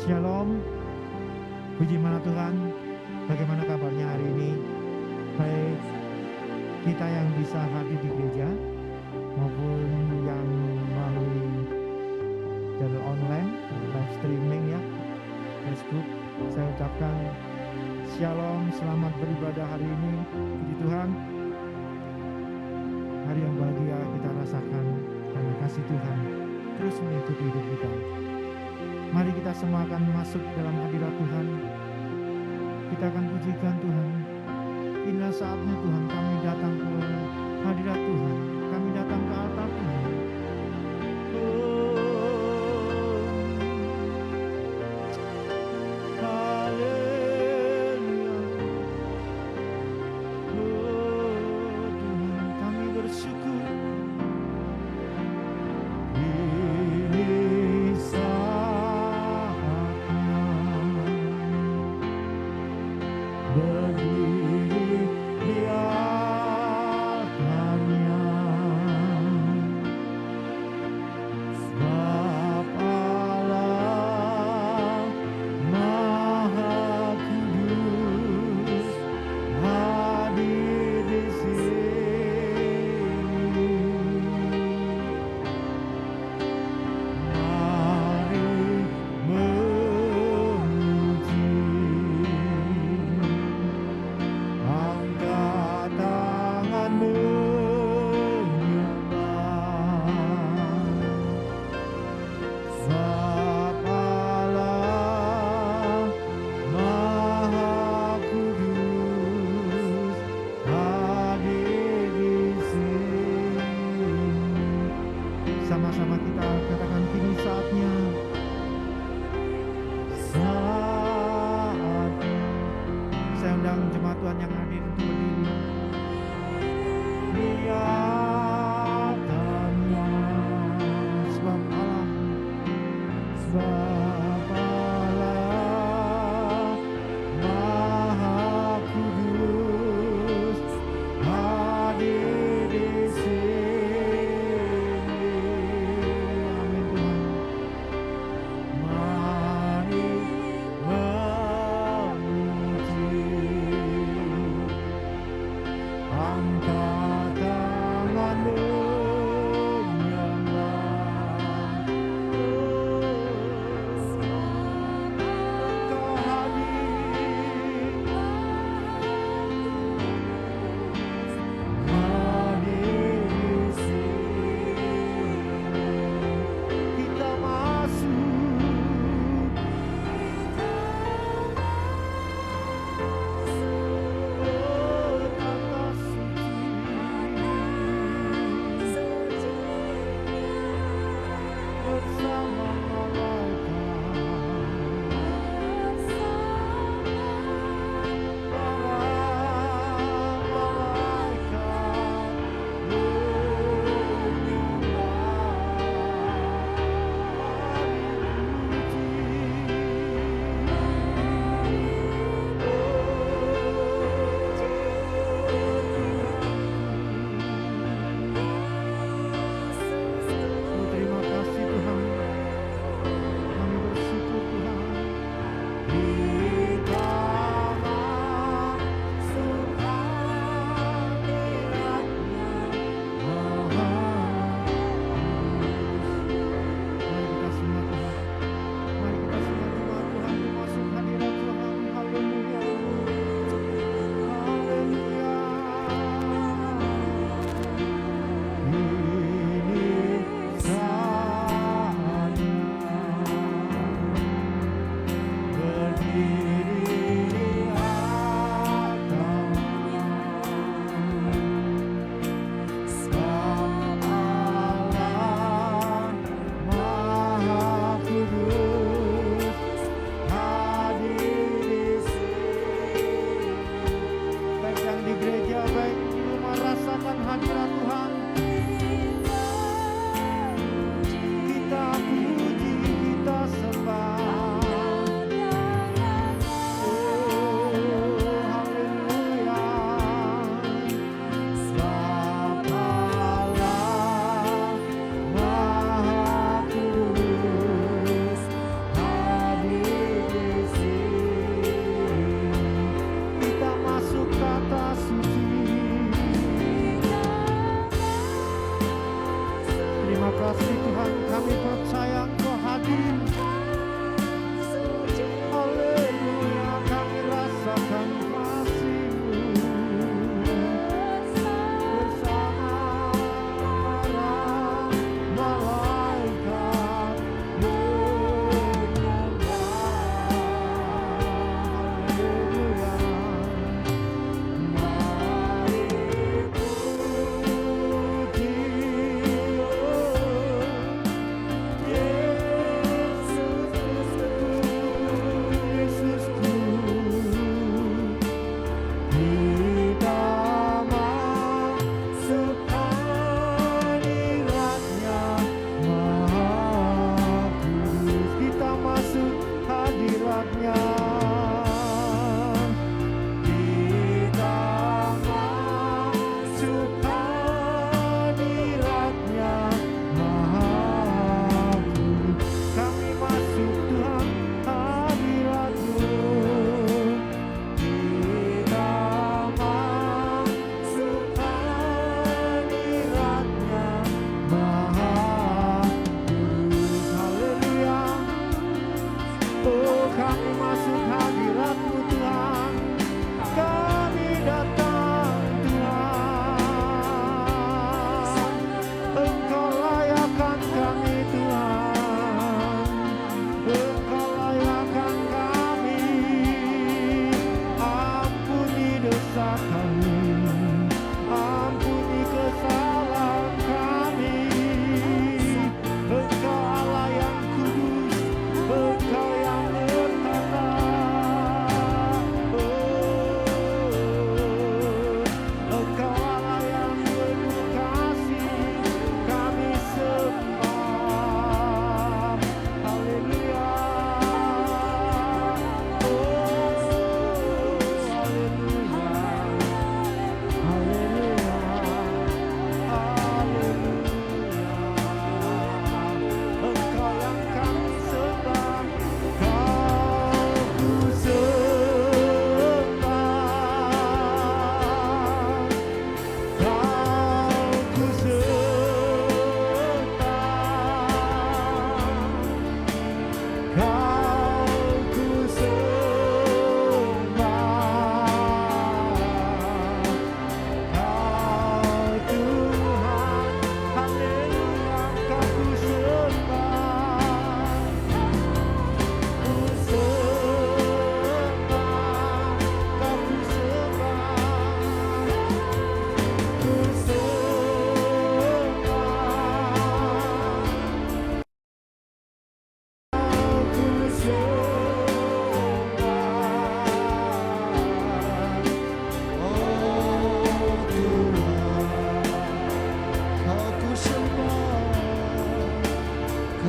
Shalom, puji mana Tuhan. Bagaimana kabarnya hari ini? Baik kita yang bisa hadir di gereja maupun yang melalui jalur online, live streaming ya, Facebook. Saya ucapkan Shalom, selamat beribadah hari ini. Puji Tuhan, hari yang bahagia kita rasakan karena kasih Tuhan terus mengikuti hidup kita. Mari kita semua akan masuk dalam hadirat Tuhan. Kita akan pujikan Tuhan. Inilah saatnya Tuhan, kami datang ke hadirat Tuhan. Kami datang ke altar Tuhan. Haleluya. Tuhan, kami bersyukur. Ini saatnya berdiri di altarnya, sebab Allah Maha Kudus hadir di sini. Mari memuji, angkat tangan menyembah, sebab Allah Maha Kudus hadir di sini. Sama-sama kita katakan, kini saatnya. Saatnya. Saya undang jemaat Tuhan yang hadir untuk berdiri. Lihatnya, sebab Allah, sebab Allah Maha Kudus hadir di sini. Amin Tuhan. Mari memuji, angkat tangan menyembah, Engkau hadir, hadir di sini. Kita masuk kata suci bersama terima kasih Tuhan.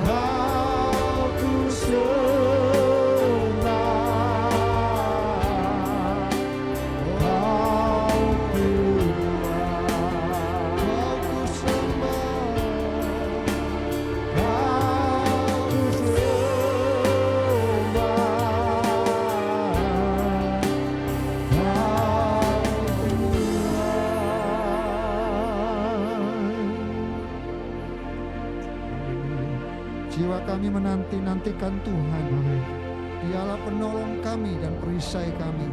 Kau ku sembah, Kau Tuhan. Kau ku sembah, Kau ku jiwa kami menanti-nantikan Tuhan. Dialah penolong kami dan perisai kami.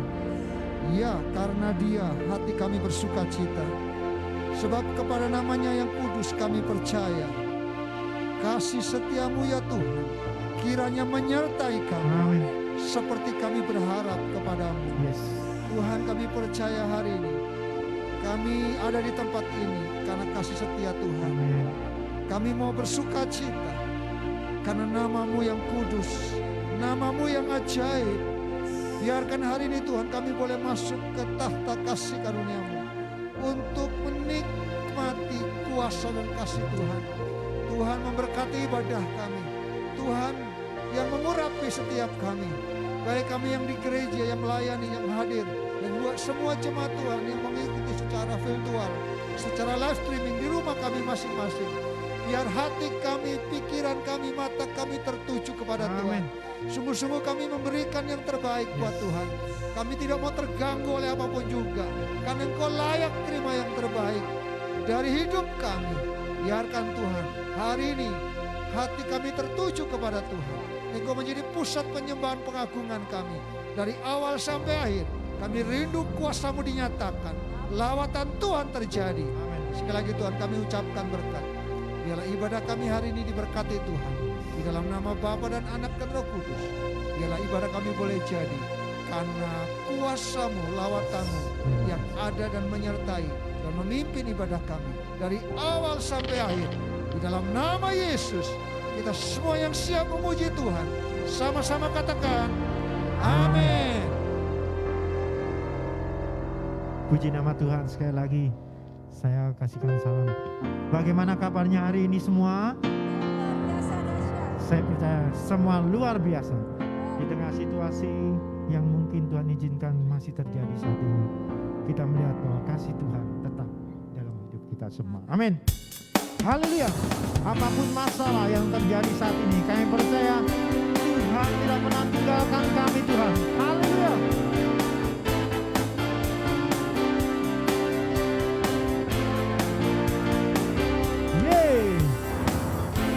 Ya, karena Dia hati kami bersuka cita. Sebab kepada namanya yang kudus kami percaya. Kasih setiamu ya Tuhan, kiranya menyertai kami. Seperti kami berharap kepadamu. Tuhan, kami percaya hari ini kami ada di tempat ini karena kasih setia Tuhan. Kami mau bersuka cita karena namamu yang kudus, namamu yang ajaib. Biarkan hari ini Tuhan kami boleh masuk ke tahta kasih karuniamu untuk menikmati kuasa dan kasih Tuhan. Tuhan memberkati ibadah kami. Tuhan yang mengurapi setiap kami. Baik kami yang di gereja, yang melayani, yang hadir. Dan buat semua jemaat Tuhan yang mengikuti secara virtual, secara live streaming di rumah kami masing-masing. Biar hati kami, pikiran kami, mata kami tertuju kepada Tuhan. Sungguh-sungguh kami memberikan yang terbaik buat Tuhan. Kami tidak mau terganggu oleh apapun juga. Karena Engkau layak terima yang terbaik dari hidup kami. Biarkan Tuhan hari ini hati kami tertuju kepada Tuhan. Engkau menjadi pusat penyembahan pengagungan kami. Dari awal sampai akhir kami rindu kuasa-Mu dinyatakan. Lawatan Tuhan terjadi. Sekali lagi Tuhan kami ucapkan berkat. Biarlah ibadah kami hari ini diberkati Tuhan. Di dalam nama Bapa dan Anak dan Roh Kudus. Biarlah ibadah kami boleh jadi karena kuasa-Mu, lawatan-Mu yang ada dan menyertai dan memimpin ibadah kami dari awal sampai akhir. Di dalam nama Yesus, kita semua yang siap memuji Tuhan, sama-sama katakan amin. Puji nama Tuhan. Sekali lagi saya kasihkan salam. Bagaimana kabarnya hari ini semua? Saya percaya semua luar biasa. Di tengah situasi yang mungkin Tuhan izinkan masih terjadi saat ini, kita melihat bahwa kasih Tuhan tetap dalam hidup kita semua. Amin. Haleluya. Apapun masalah yang terjadi saat ini, kami percaya Tuhan tidak pernah tinggalkan kami, Tuhan. Haleluya.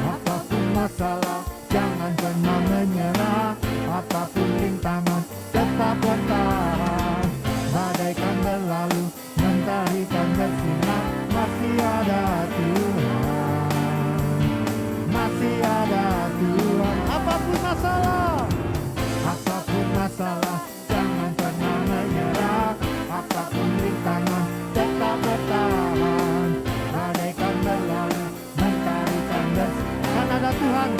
Apapun masalah, jangan pernah menyerah. Apapun rintangan, tetap bertahan. Badaikan berlalu, mentari kan bersinar. Masih ada Tuhan, masih ada Tuhan. Apapun masalah, jangan pernah menyerah. Apapun rintangan, tetap bertahan. Badaikan berlalu, mentari kan bersinar. Kan ada Tuhan,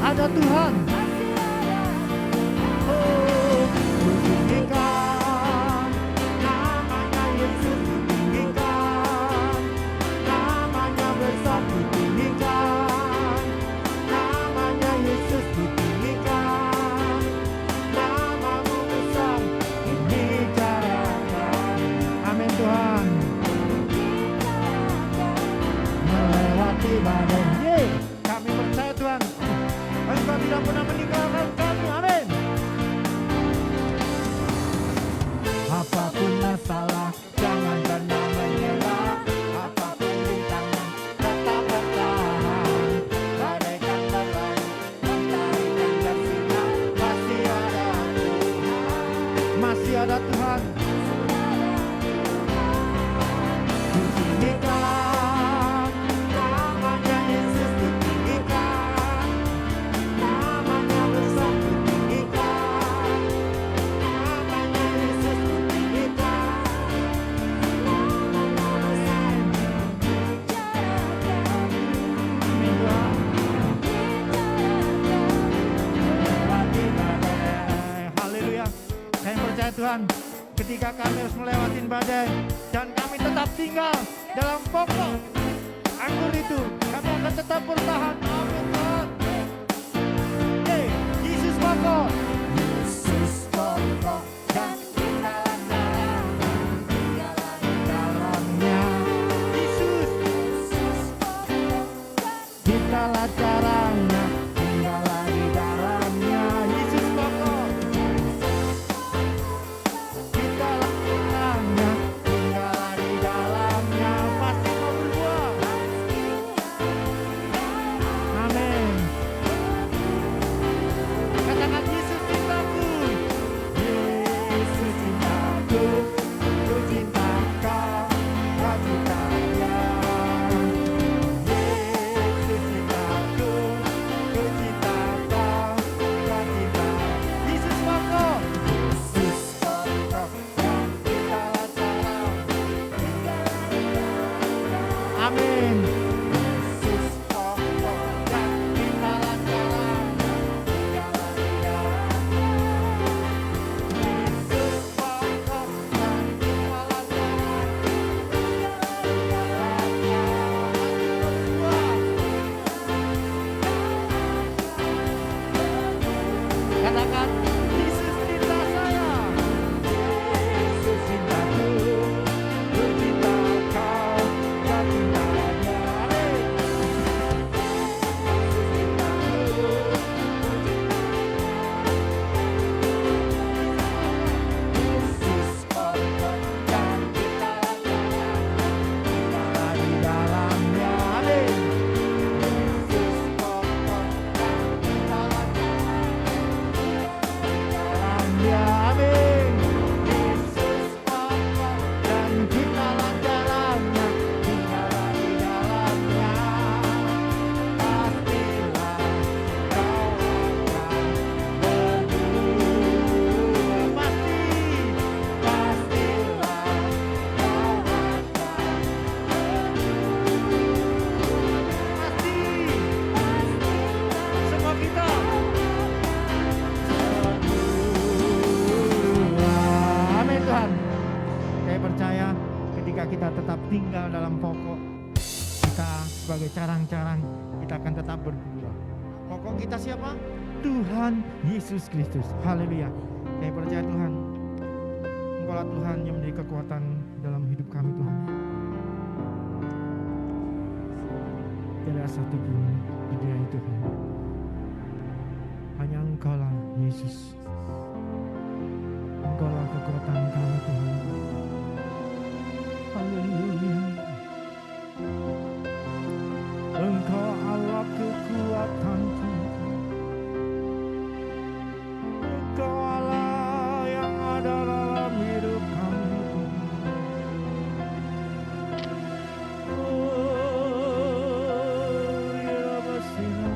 ada Tuhan. Oh, tinggikan namanya Yesus, tinggikan namanya besar, tinggikan namanya Yesus, tinggikan namamu besar. Ini cara kami, amin Tuhan, melewati badai. Kami percaya Tuhan, Engkau tidak pernah meninggalkan kami, amin. Apapun masalah, jangan pernah menyerah. Apapun rintangan, tetap bertahan. Badaikan berlalu, mentari kan bersinar. Masih ada Tuhan, masih ada Tuhan. Ditinggikan namanya Yesus, ditinggikan namanya besar, ditinggikan namanya Yesus, ditinggikan namanya besar. Melewati badai. Haleluya. Saya percaya Tuhan, ketika kami harus melewati badai dan kami tetap tinggal dalam pokok anggur itu, kami akan tetap bertahan. Amin Tuhan. Yesus pokok. Yesus pokok dan kita tinggal di dalamnya. Yesus pokok, kita caranya tinggal di dalamnya. Yesus pokok, kita caranya tinggal di dalamnya. Pasti mau berbuah. Amin. Katakan Yesus cintaku. Yesus cintaku, ku cinta kau, kau cinta dia. Yesus cintaku, ku cinta kau, kau cinta. Yesus pokok. Yesus pokok dan kita cara. Amin. Yesus pokok dan kita cara. Katakan Yesus cinta saya. Yesus cintaku, ku cinta kau, kau cinta dia. Yesus cintaku, ku cinta. Yesus pokok dan kita tinggal di dalamnya. Amin. Yesus pokok dan kita dalamnya. Amin. Yesus pokok dan kita dalamnya, tinggal di dalamnya. Pastilah kau akan berbuah. Pastilah kau akan semua kita amin Tuhan. Saya percaya ketika kita tetap tinggal dalam pokok, kita sebagai carang-carang, kita akan tetap berbuah. Pokok kita siapa? Tuhan Yesus Kristus. Haleluya. Saya percaya Tuhan, Engkaulah Tuhan yang menjadi kekuatan dalam hidup kami Tuhan. Tidak ada satupun di dunia itu Tuhan. Hanya Engkaulah Yesus. Engkaulah kekuatan kami Tuhan. Haleluya. Engkau Allah kekuatanku. Engkau Allah yang ada dalam hidup kami. Oh, ya Basina.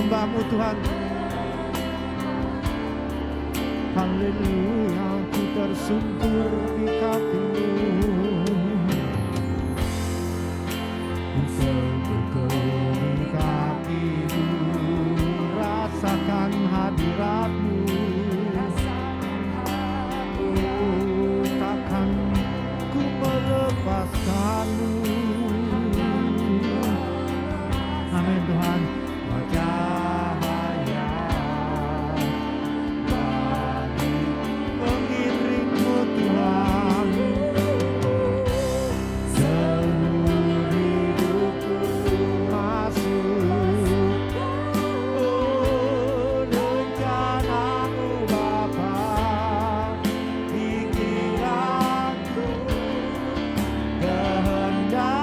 menyembah-Mu Tuhan. Haleluya, ku tersungkur di kaki-Mu. Ku tersungkur di kaki-Mu, rasakan hadirat-Mu. Takkan ku melepaskan-Mu. Amin Tuhan. Cahaya bagi pengiring-Mu Tuhan. Seluruh hidupku masuk rencana-Mu Bapa. Pikiranku, kehendak-Mu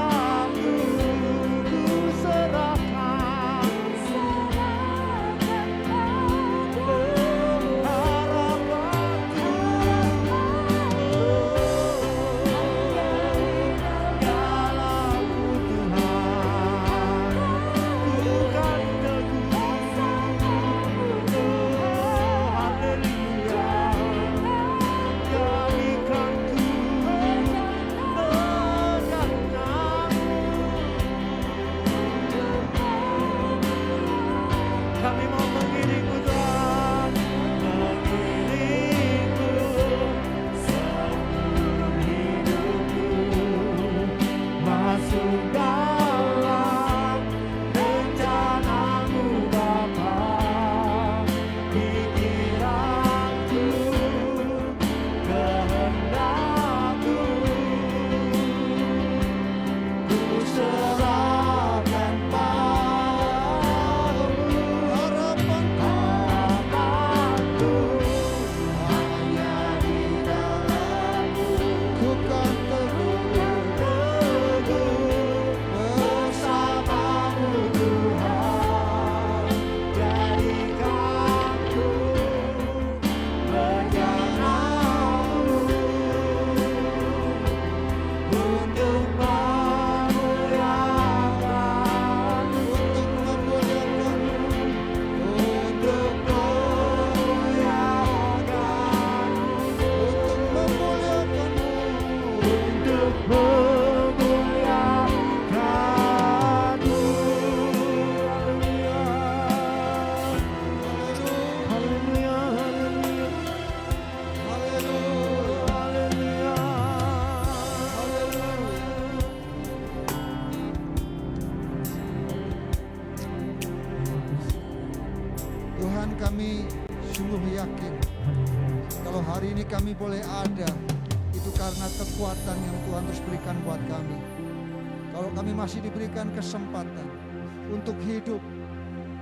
ku serahkan. Harapanku, dalam-Mu Tuhan, ku kan teguh. Haleluya, jadikan ku pegangan-Mu. Kami mau mengiring-Mu Tuhan, mengiring-Mu seluruh hidupku, masuk dalam rencana-Mu Bapa. Pikiranku, kehendak-Mu ku serahkan padamu. Harapanku hanya di dalam-Mu. Ku kan teguh bersama-Mu Tuhan. Jadikan ku rencana-Mu untuk memuliakan, untuk memuliakan-Mu, untuk memuliakan, untuk memuliakan-Mu, untuk memuliakan-Mu. Haleluya, haleluya, haleluya, haleluya, haleluya. Tuhan, kami sungguh yakin kalau hari ini kami boleh ada, itu karena kekuatan yang Tuhan terus berikan buat kami. Kalau kami masih diberikan kesempatan untuk hidup,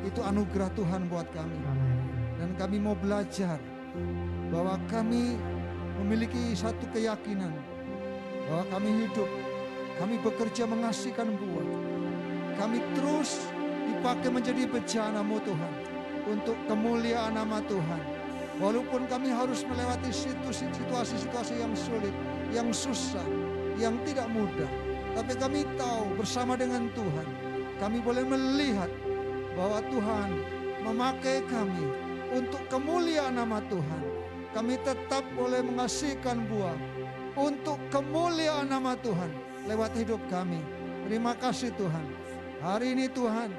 itu anugerah Tuhan buat kami. Dan kami mau belajar bahwa kami memiliki satu keyakinan bahwa kami hidup, kami bekerja menghasilkan buah. Kami terus dipakai menjadi bejana-Mu Tuhan, untuk kemuliaan nama Tuhan. Walaupun kami harus melewati situasi-situasi yang sulit, yang susah, yang tidak mudah, tapi kami tahu bersama dengan Tuhan, kami boleh melihat bahwa Tuhan memakai kami untuk kemuliaan nama Tuhan. Kami tetap boleh menghasilkan buah untuk kemuliaan nama Tuhan lewat hidup kami. Terima kasih Tuhan. Hari ini Tuhan,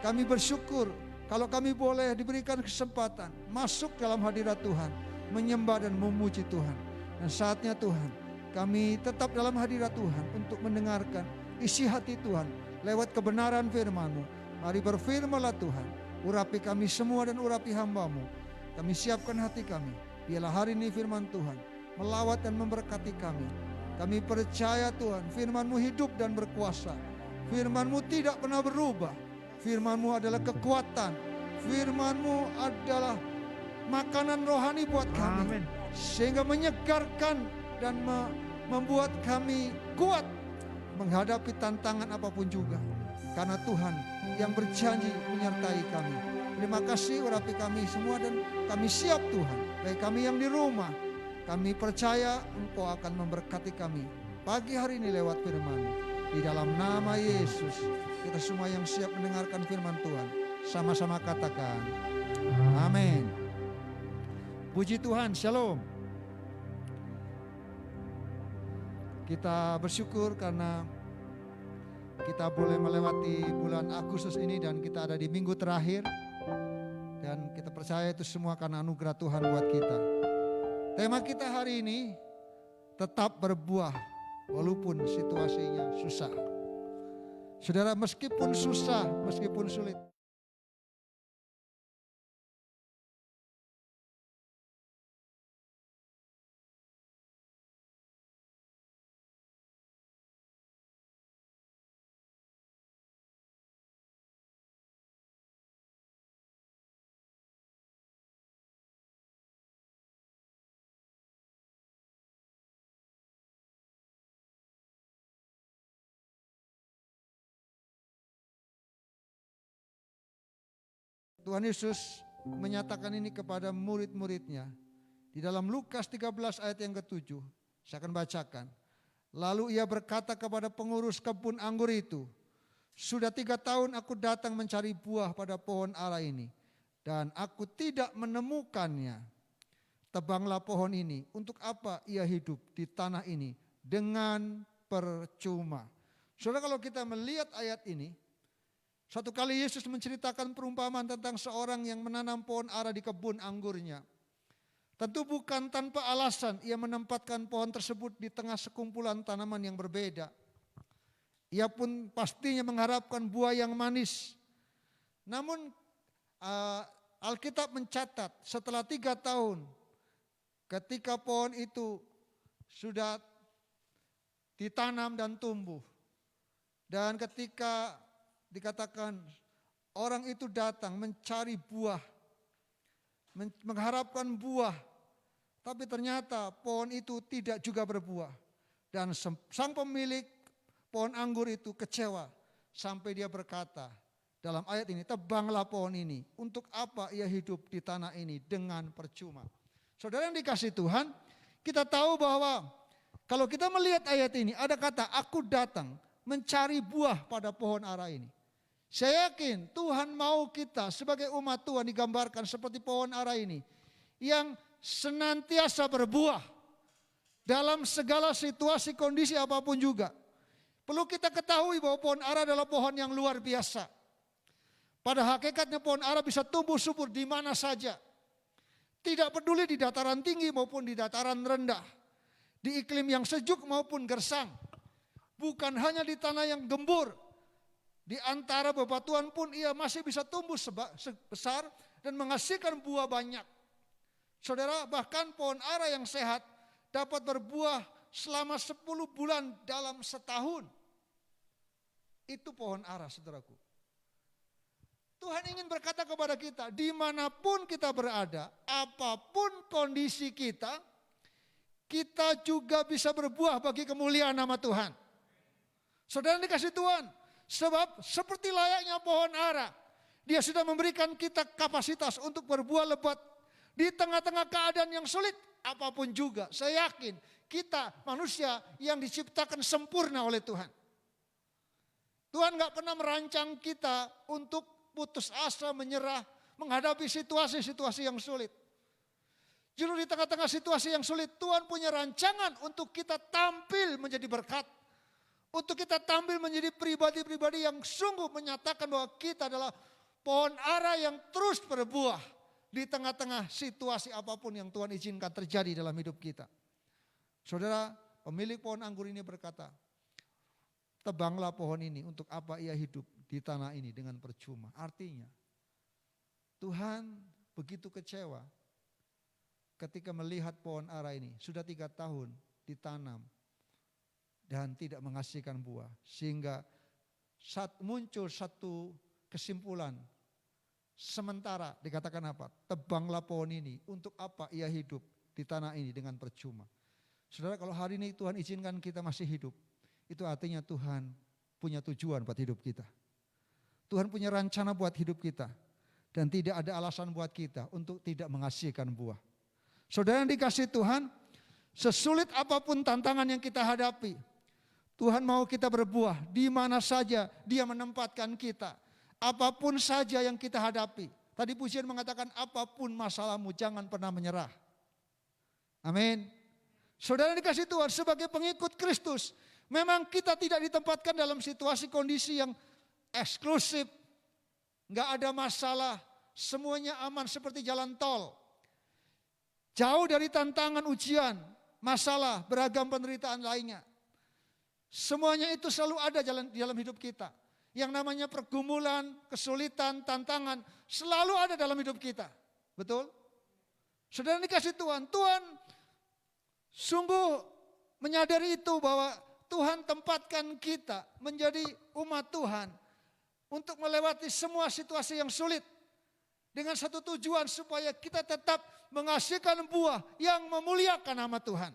kami bersyukur kalau kami boleh diberikan kesempatan masuk dalam hadirat Tuhan, menyembah dan memuji Tuhan. Dan saatnya Tuhan, kami tetap dalam hadirat Tuhan untuk mendengarkan isi hati Tuhan lewat kebenaran firman-Mu. Mari berfirmanlah Tuhan, urapi kami semua dan urapi hamba-Mu. Kami siapkan hati kami, biarlah hari ini firman Tuhan melawat dan memberkati kami. Kami percaya Tuhan, firman-Mu hidup dan berkuasa. Firman-Mu tidak pernah berubah. Firman-Mu adalah kekuatan. Firman-Mu adalah makanan rohani buat kami. Amin. Sehingga menyegarkan dan membuat kami kuat menghadapi tantangan apapun juga. Karena Tuhan yang berjanji menyertai kami. Terima kasih urapi kami semua dan kami siap Tuhan. Baik kami yang di rumah, kami percaya Engkau akan memberkati kami pagi hari ini lewat firman-Mu. Di dalam nama Yesus, kita semua yang siap mendengarkan firman Tuhan, Sama-sama katakan, amin. Puji Tuhan, shalom. Kita bersyukur karena kita boleh melewati bulan Agustus ini dan kita ada di minggu terakhir. Dan kita percaya itu semua karena anugerah Tuhan buat kita. Tema kita hari ini, tetap berbuah walaupun situasinya susah. Saudara, meskipun susah, meskipun sulit. Tuhan Yesus menyatakan ini kepada murid-muridnya. Di dalam Lukas 13 ayat yang ke-7, saya akan bacakan. Lalu ia berkata kepada pengurus kebun anggur itu, sudah 3 tahun aku datang mencari buah pada pohon ara ini, dan aku tidak menemukannya. Tebanglah pohon ini, untuk apa ia hidup di tanah ini dengan percuma. Saudara, kalau kita melihat ayat ini, satu kali Yesus menceritakan perumpamaan tentang seorang yang menanam pohon ara di kebun anggurnya. Tentu bukan tanpa alasan ia menempatkan pohon tersebut di tengah sekumpulan tanaman yang berbeda. Ia pun pastinya mengharapkan buah yang manis. Namun Alkitab mencatat setelah 3 tahun ketika pohon itu sudah ditanam dan tumbuh. Dan ketika dikatakan orang itu datang mencari buah, mengharapkan buah, tapi ternyata pohon itu tidak juga berbuah. Dan sang pemilik pohon anggur itu kecewa sampai dia berkata dalam ayat ini, tebanglah pohon ini, untuk apa ia hidup di tanah ini dengan percuma. Saudara yang dikasihi Tuhan, kita tahu bahwa kalau kita melihat ayat ini ada kata aku datang mencari buah pada pohon ara ini. Saya yakin Tuhan mau kita sebagai umat Tuhan digambarkan seperti pohon ara ini yang senantiasa berbuah dalam segala situasi kondisi apapun juga. Perlu kita ketahui bahwa pohon ara adalah pohon yang luar biasa. Pada hakikatnya pohon ara bisa tumbuh subur di mana saja. Tidak peduli di dataran tinggi maupun di dataran rendah. Di iklim yang sejuk maupun gersang. Bukan hanya di tanah yang gembur. Di antara bebatuan pun ia masih bisa tumbuh besar dan menghasilkan buah banyak. Saudara, bahkan pohon ara yang sehat dapat berbuah selama 10 bulan dalam setahun. Itu pohon ara, saudaraku. Tuhan ingin berkata kepada kita, dimanapun kita berada, apapun kondisi kita, kita juga bisa berbuah bagi kemuliaan nama Tuhan. Saudara yang dikasih Tuhan, sebab seperti layaknya pohon ara, dia sudah memberikan kita kapasitas untuk berbuah lebat di tengah-tengah keadaan yang sulit apapun juga. Saya yakin kita manusia yang diciptakan sempurna oleh Tuhan. Tuhan gak pernah merancang kita untuk putus asa, menyerah, menghadapi situasi-situasi yang sulit. Justru di tengah-tengah situasi yang sulit, Tuhan punya rancangan untuk kita tampil menjadi berkat. Untuk kita tampil menjadi pribadi-pribadi yang sungguh menyatakan bahwa kita adalah pohon ara yang terus berbuah di tengah-tengah situasi apapun yang Tuhan izinkan terjadi dalam hidup kita. Saudara, pemilik pohon anggur ini berkata, tebanglah pohon ini, untuk apa ia hidup di tanah ini dengan percuma. Artinya, Tuhan begitu kecewa ketika melihat pohon ara ini sudah 3 tahun ditanam dan tidak menghasilkan buah. Sehingga muncul satu kesimpulan. Sementara dikatakan apa? Tebanglah pohon ini, untuk apa ia hidup di tanah ini dengan percuma. Saudara, kalau hari ini Tuhan izinkan kita masih hidup, itu artinya Tuhan punya tujuan buat hidup kita. Tuhan punya rencana buat hidup kita. Dan tidak ada alasan buat kita untuk tidak menghasilkan buah. Saudara yang dikasihi Tuhan, sesulit apapun tantangan yang kita hadapi, Tuhan mau kita berbuah di mana saja Dia menempatkan kita. apapun saja yang kita hadapi. Tadi pujian mengatakan apapun masalahmu jangan pernah menyerah. Amin. Saudara dikasih Tuhan, sebagai pengikut Kristus, memang kita tidak ditempatkan dalam situasi kondisi yang eksklusif. Enggak ada masalah, semuanya aman seperti jalan tol. Jauh dari tantangan, ujian, masalah, beragam penderitaan lainnya. Semuanya itu selalu ada di dalam hidup kita. Yang namanya pergumulan, kesulitan, tantangan selalu ada dalam hidup kita. Betul? Saudara dikasih Tuhan, Tuhan sungguh menyadari itu bahwa Tuhan tempatkan kita menjadi umat Tuhan untuk melewati semua situasi yang sulit. Dengan satu tujuan supaya kita tetap menghasilkan buah yang memuliakan nama Tuhan.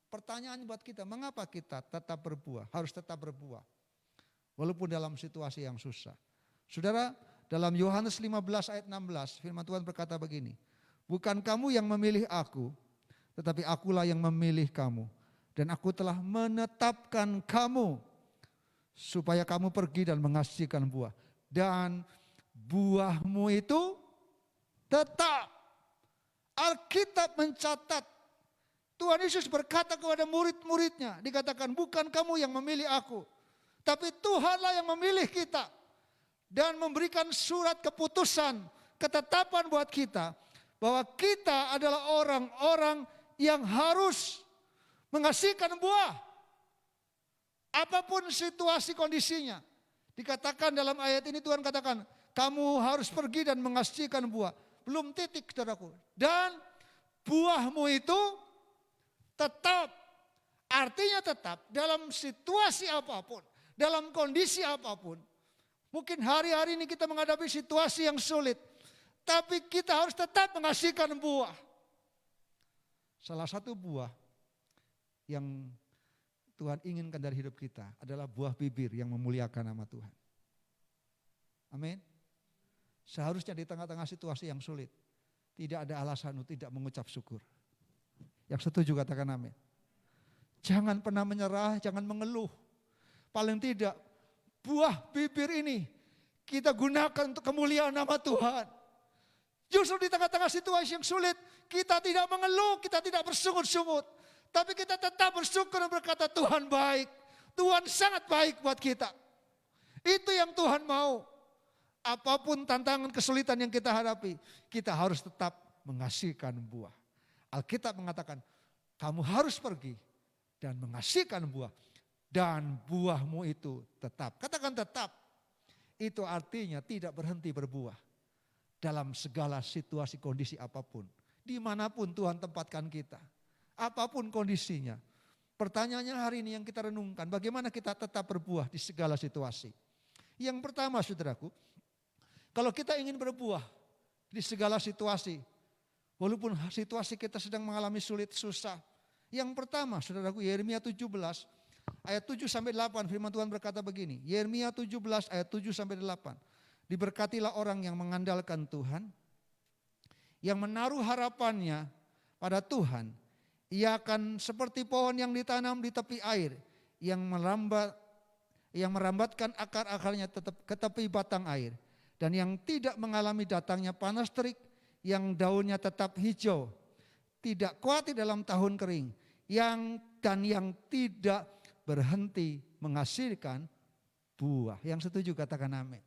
Pertanyaan buat kita, mengapa kita tetap berbuah? Harus tetap berbuah. Walaupun dalam situasi yang susah. Saudara, dalam Yohanes 15 ayat 16 firman Tuhan berkata begini. Bukan kamu yang memilih aku, tetapi akulah yang memilih kamu. Dan aku telah menetapkan kamu supaya kamu pergi dan menghasilkan buah. Dan buahmu itu tetap. Alkitab mencatat. Tuhan Yesus berkata kepada murid-muridnya. Dikatakan bukan kamu yang memilih aku. Tapi Tuhanlah yang memilih kita. Dan memberikan surat keputusan, ketetapan buat kita. Bahwa kita adalah orang-orang yang harus menghasilkan buah. Apapun situasi kondisinya. Dikatakan dalam ayat ini Tuhan katakan, kamu harus pergi dan menghasilkan buah. Belum titik saudaraku. Dan buahmu itu tetap. Artinya tetap dalam situasi apapun. Dalam kondisi apapun. Mungkin hari-hari ini kita menghadapi situasi yang sulit. Tapi kita harus tetap menghasilkan buah. Salah satu buah yang Tuhan inginkan dari hidup kita adalah buah bibir yang memuliakan nama Tuhan. Amin. Seharusnya di tengah-tengah situasi yang sulit, tidak ada alasan untuk tidak mengucap syukur. Yang setuju katakan amin. Jangan pernah menyerah, jangan mengeluh. Paling tidak buah bibir ini kita gunakan untuk kemuliaan nama Tuhan. Justru di tengah-tengah situasi yang sulit, kita tidak mengeluh, kita tidak bersungut-sungut. Tapi kita tetap bersyukur dan berkata Tuhan baik. Tuhan sangat baik buat kita. Itu yang Tuhan mau. Apapun tantangan kesulitan yang kita hadapi, kita harus tetap menghasilkan buah. Alkitab mengatakan, kamu harus pergi dan menghasilkan buah. Dan buahmu itu tetap. Katakan tetap. Itu artinya tidak berhenti berbuah. Dalam segala situasi kondisi apapun. Dimanapun Tuhan tempatkan kita. Apapun kondisinya. Pertanyaannya hari ini yang kita renungkan. Bagaimana kita tetap berbuah di segala situasi. Yang pertama saudaraku. Kalau kita ingin berbuah di segala situasi. Walaupun situasi kita sedang mengalami sulit, susah. Yang pertama saudaraku Yeremia 17 ayat 7-8 firman Tuhan berkata begini. Yeremia 17 ayat 7-8. Diberkatilah orang yang mengandalkan Tuhan. Yang menaruh harapannya pada Tuhan. Ia akan seperti pohon yang ditanam di tepi air. Yang merambatkan akar-akarnya ke tepi batang air. Dan yang tidak mengalami datangnya panas terik. Yang daunnya tetap hijau. Tidak khawatir dalam tahun kering. Yang tidak berhenti menghasilkan buah. Yang setuju katakan amin.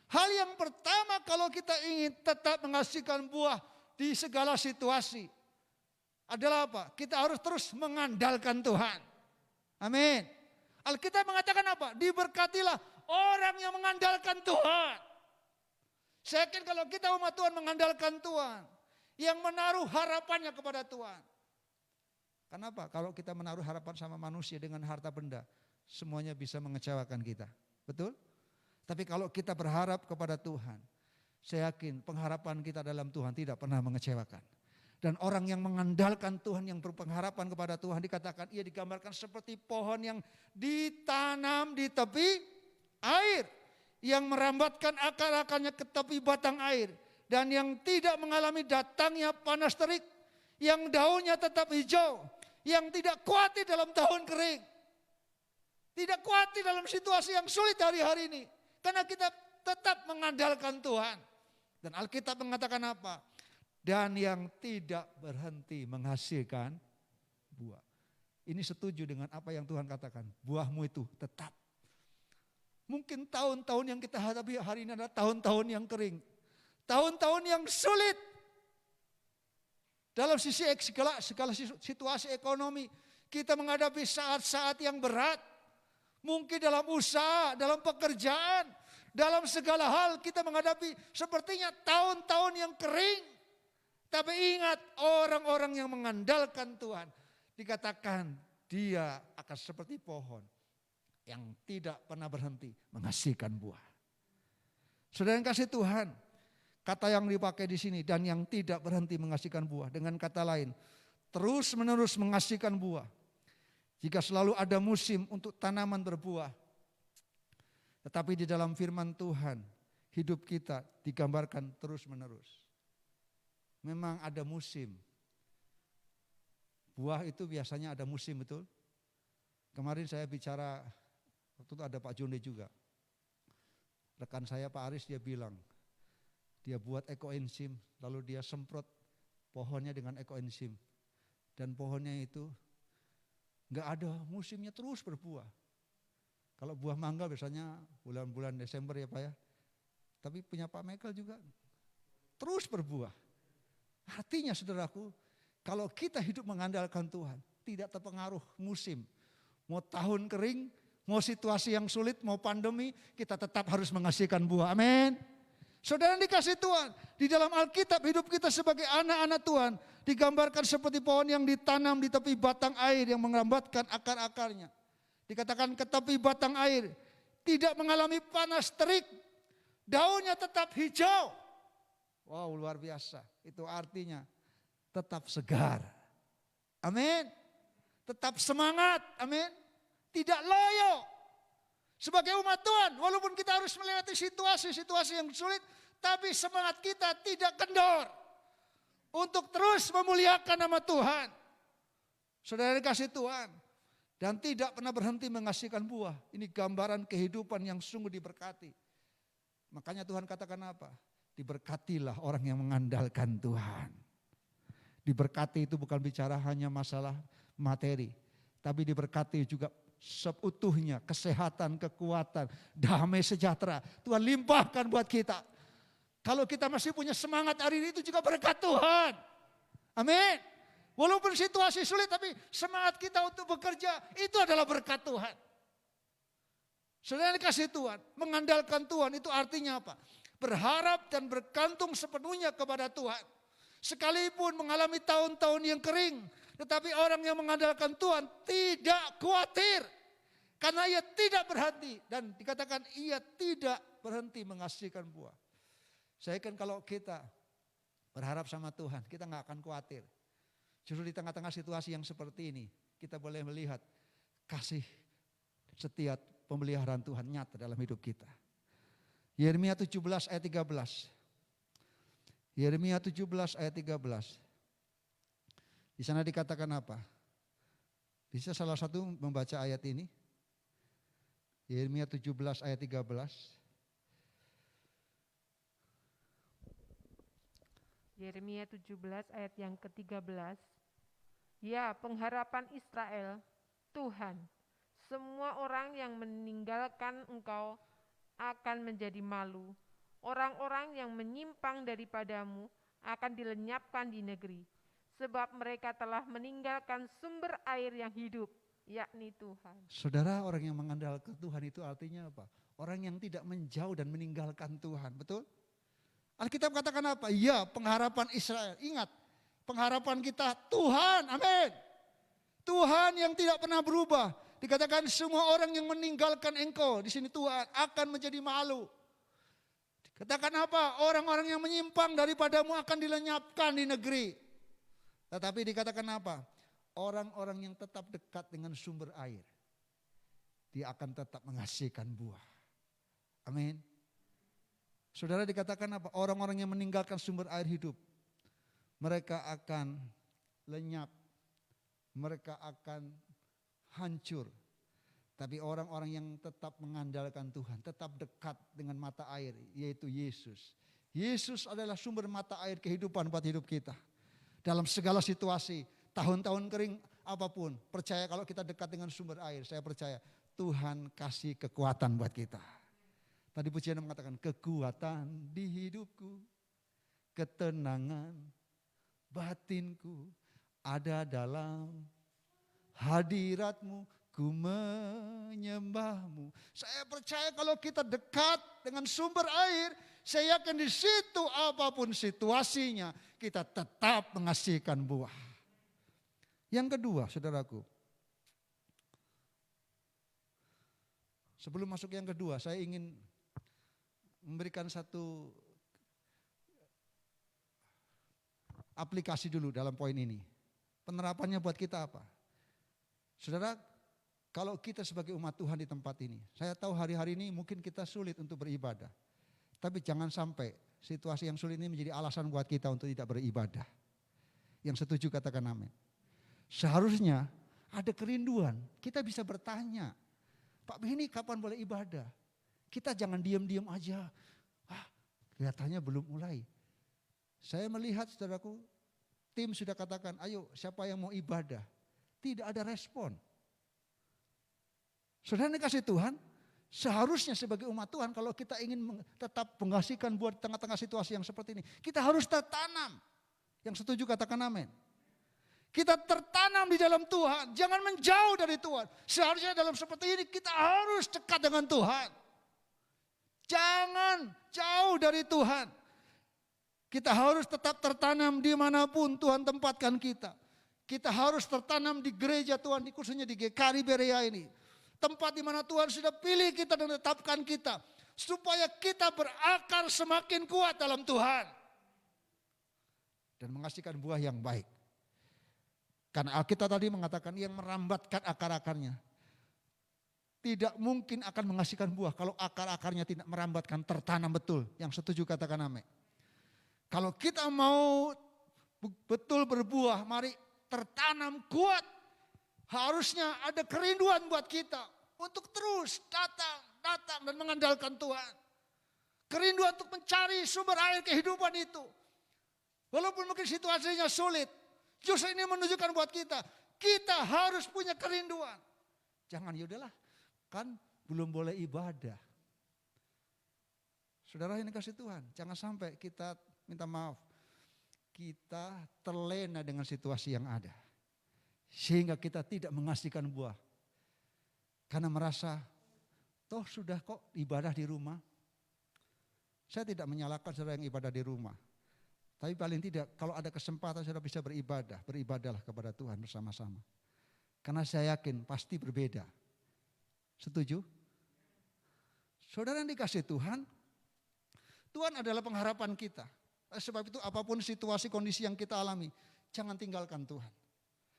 Hal yang pertama kalau kita ingin tetap menghasilkan buah di segala situasi adalah apa? Kita harus terus mengandalkan Tuhan. Amin. Alkitab mengatakan apa? Diberkatilah orang yang mengandalkan Tuhan. Saya yakin kalau kita umat Tuhan mengandalkan Tuhan, yang menaruh harapannya kepada Tuhan. Kenapa? Kalau kita menaruh harapan sama manusia dengan harta benda, semuanya bisa mengecewakan kita. Betul? Tapi kalau kita berharap kepada Tuhan, saya yakin pengharapan kita dalam Tuhan tidak pernah mengecewakan. Dan orang yang mengandalkan Tuhan, yang berpengharapan kepada Tuhan, dikatakan ia digambarkan seperti pohon yang ditanam di tepi air. Yang merambatkan akar-akarnya ke tepi batang air. Dan yang tidak mengalami datangnya panas terik. Yang daunnya tetap hijau. Yang tidak khawatir dalam tahun kering. Tidak khawatir dalam situasi yang sulit hari-hari ini. Karena kita tetap mengandalkan Tuhan. Dan Alkitab mengatakan apa? Dan yang tidak berhenti menghasilkan buah. Ini setuju dengan apa yang Tuhan katakan. Buahmu itu tetap. Mungkin tahun-tahun yang kita hadapi hari ini adalah tahun-tahun yang kering. Tahun-tahun yang sulit. Dalam sisi segala situasi ekonomi. Kita menghadapi saat-saat yang berat. Mungkin dalam usaha, dalam pekerjaan. Dalam segala hal kita menghadapi sepertinya tahun-tahun yang kering. Tapi ingat, orang-orang yang mengandalkan Tuhan. Dikatakan dia akan seperti pohon yang tidak pernah berhenti menghasilkan buah. Saudara yang kasih Tuhan, kata yang dipakai di sini, dan yang tidak berhenti menghasilkan buah. Dengan kata lain, terus menerus menghasilkan buah. Jika selalu ada musim untuk tanaman berbuah. Tetapi di dalam firman Tuhan, hidup kita digambarkan terus menerus. Memang ada musim. Buah itu biasanya ada musim, betul? Kemarin saya bicara, waktu itu ada Pak Jonde juga. Rekan saya Pak Aris dia bilang, dia buat ekoenzim, lalu dia semprot pohonnya dengan ekoenzim. Dan pohonnya itu enggak ada musimnya, terus berbuah. Kalau buah mangga biasanya bulan-bulan Desember ya Pak ya. Tapi punya Pak Michael juga terus berbuah. Artinya saudaraku, kalau kita hidup mengandalkan Tuhan, tidak terpengaruh musim. Mau tahun kering, mau situasi yang sulit, mau pandemi, kita tetap harus menghasilkan buah. Amin. Saudara yang dikasih Tuhan, di dalam Alkitab hidup kita sebagai anak-anak Tuhan digambarkan seperti pohon yang ditanam di tepi batang air yang merambatkan akar-akarnya. Dikatakan ke tepi batang air, tidak mengalami panas terik, daunnya tetap hijau. Wow, luar biasa. Itu artinya tetap segar. Amin. Tetap semangat. Amin. Tidak loyo. Sebagai umat Tuhan, walaupun kita harus melewati situasi-situasi yang sulit, tapi semangat kita tidak kendor. Untuk terus memuliakan nama Tuhan. Saudara dikasih Tuhan. Dan tidak pernah berhenti menghasilkan buah. Ini gambaran kehidupan yang sungguh diberkati. Makanya Tuhan katakan apa? Diberkatilah orang yang mengandalkan Tuhan. Diberkati itu bukan bicara hanya masalah materi. Tapi diberkati juga seutuhnya, kesehatan, kekuatan, damai sejahtera. Tuhan limpahkan buat kita. Kalau kita masih punya semangat hari ini itu juga berkat Tuhan. Amin. Walaupun situasi sulit tapi semangat kita untuk bekerja itu adalah berkat Tuhan. Saudara dikasih Tuhan, mengandalkan Tuhan itu artinya apa? Berharap dan bergantung sepenuhnya kepada Tuhan. Sekalipun mengalami tahun-tahun yang kering, tetapi orang yang mengandalkan Tuhan tidak khawatir. Karena ia tidak berhenti dan dikatakan ia tidak berhenti menghasilkan buah. Saya kan kalau kita berharap sama Tuhan, kita nggak akan khawatir. Justru di tengah-tengah situasi yang seperti ini, kita boleh melihat kasih setia pemeliharaan Tuhan nyata dalam hidup kita. Yeremia 17 ayat 13. Yeremia 17 ayat 13. Di sana dikatakan apa? Bisa salah satu membaca ayat ini? Yeremia 17 ayat 13. Yeremia 17 ayat yang ke-13. Ya, pengharapan Israel, Tuhan, semua orang yang meninggalkan Engkau akan menjadi malu. Orang-orang yang menyimpang daripadamu akan dilenyapkan di negeri. Sebab mereka telah meninggalkan sumber air yang hidup, yakni Tuhan. Saudara, orang yang mengandalkan Tuhan itu artinya apa? Orang yang tidak menjauh dan meninggalkan Tuhan, betul? Alkitab katakan apa? Ya, pengharapan Israel. Ingat, pengharapan kita Tuhan, amin. Tuhan yang tidak pernah berubah. Dikatakan semua orang yang meninggalkan Engkau, di sini Tuhan akan menjadi malu. Dikatakan apa? Orang-orang yang menyimpang daripadamu akan dilenyapkan di negeri. Tetapi dikatakan apa? Orang-orang yang tetap dekat dengan sumber air, dia akan tetap menghasilkan buah. Amin. Saudara, dikatakan apa? Orang-orang yang meninggalkan sumber air hidup, mereka akan lenyap, mereka akan hancur. Tapi orang-orang yang tetap mengandalkan Tuhan, tetap dekat dengan mata air, yaitu Yesus. Yesus adalah sumber mata air kehidupan buat hidup kita. Dalam segala situasi, tahun-tahun kering apapun, percaya kalau kita dekat dengan sumber air, saya percaya Tuhan kasih kekuatan buat kita. Tadi pujian mengatakan kekuatan di hidupku, ketenangan batinku ada dalam hadiratmu, ku menyembahmu. Saya percaya kalau kita dekat dengan sumber air, saya yakin di situ apapun situasinya, kita tetap menghasilkan buah. Yang kedua, saudaraku, sebelum masuk yang kedua, saya ingin memberikan satu aplikasi dulu dalam poin ini. Penerapannya buat kita apa? Saudara, kalau kita sebagai umat Tuhan di tempat ini, saya tahu hari-hari ini mungkin kita sulit untuk beribadah. Tapi jangan sampai situasi yang sulit ini menjadi alasan buat kita untuk tidak beribadah. Yang setuju katakan amin. Seharusnya ada kerinduan, kita bisa bertanya, Pak Beni kapan boleh ibadah? Kita jangan diam-diam aja, kelihatannya belum mulai. Saya melihat saudaraku, tim sudah katakan, ayo siapa yang mau ibadah? Tidak ada respon. Saudara dikasih Tuhan, seharusnya sebagai umat Tuhan kalau kita ingin tetap menghasilkan buah di tengah-tengah situasi yang seperti ini, kita harus tertanam. Yang setuju katakan amin. Kita tertanam di dalam Tuhan, jangan menjauh dari Tuhan. Seharusnya dalam seperti ini kita harus dekat dengan Tuhan. Jangan jauh dari Tuhan. Kita harus tetap tertanam dimanapun Tuhan tempatkan kita. Kita harus tertanam di gereja Tuhan, khususnya di GKRI Berea ini. Tempat di mana Tuhan sudah pilih kita dan tetapkan kita. Supaya kita berakar semakin kuat dalam Tuhan. Dan menghasilkan buah yang baik. Karena Alkitab tadi mengatakan yang merambatkan akar-akarnya. Tidak mungkin akan menghasilkan buah kalau akar-akarnya tidak merambatkan, tertanam betul. Yang setuju katakan amin. Kalau kita mau betul berbuah, mari tertanam kuat. Harusnya ada kerinduan buat kita untuk terus datang dan mengandalkan Tuhan. Kerinduan untuk mencari sumber air kehidupan itu. Walaupun mungkin situasinya sulit, justru ini menunjukkan buat kita, kita harus punya kerinduan. Jangan yaudahlah, kan belum boleh ibadah. Saudara ini kasih Tuhan, jangan sampai kita minta maaf, kita terlena dengan situasi yang ada. Sehingga kita tidak menghasilkan buah. Karena merasa, toh sudah kok ibadah di rumah. Saya tidak menyalahkan saudara yang ibadah di rumah. Tapi paling tidak kalau ada kesempatan saudara bisa beribadah. Beribadahlah kepada Tuhan bersama-sama. Karena saya yakin pasti berbeda. Setuju? Saudara yang dikasih Tuhan, Tuhan adalah pengharapan kita. Sebab itu apapun situasi kondisi yang kita alami, jangan tinggalkan Tuhan.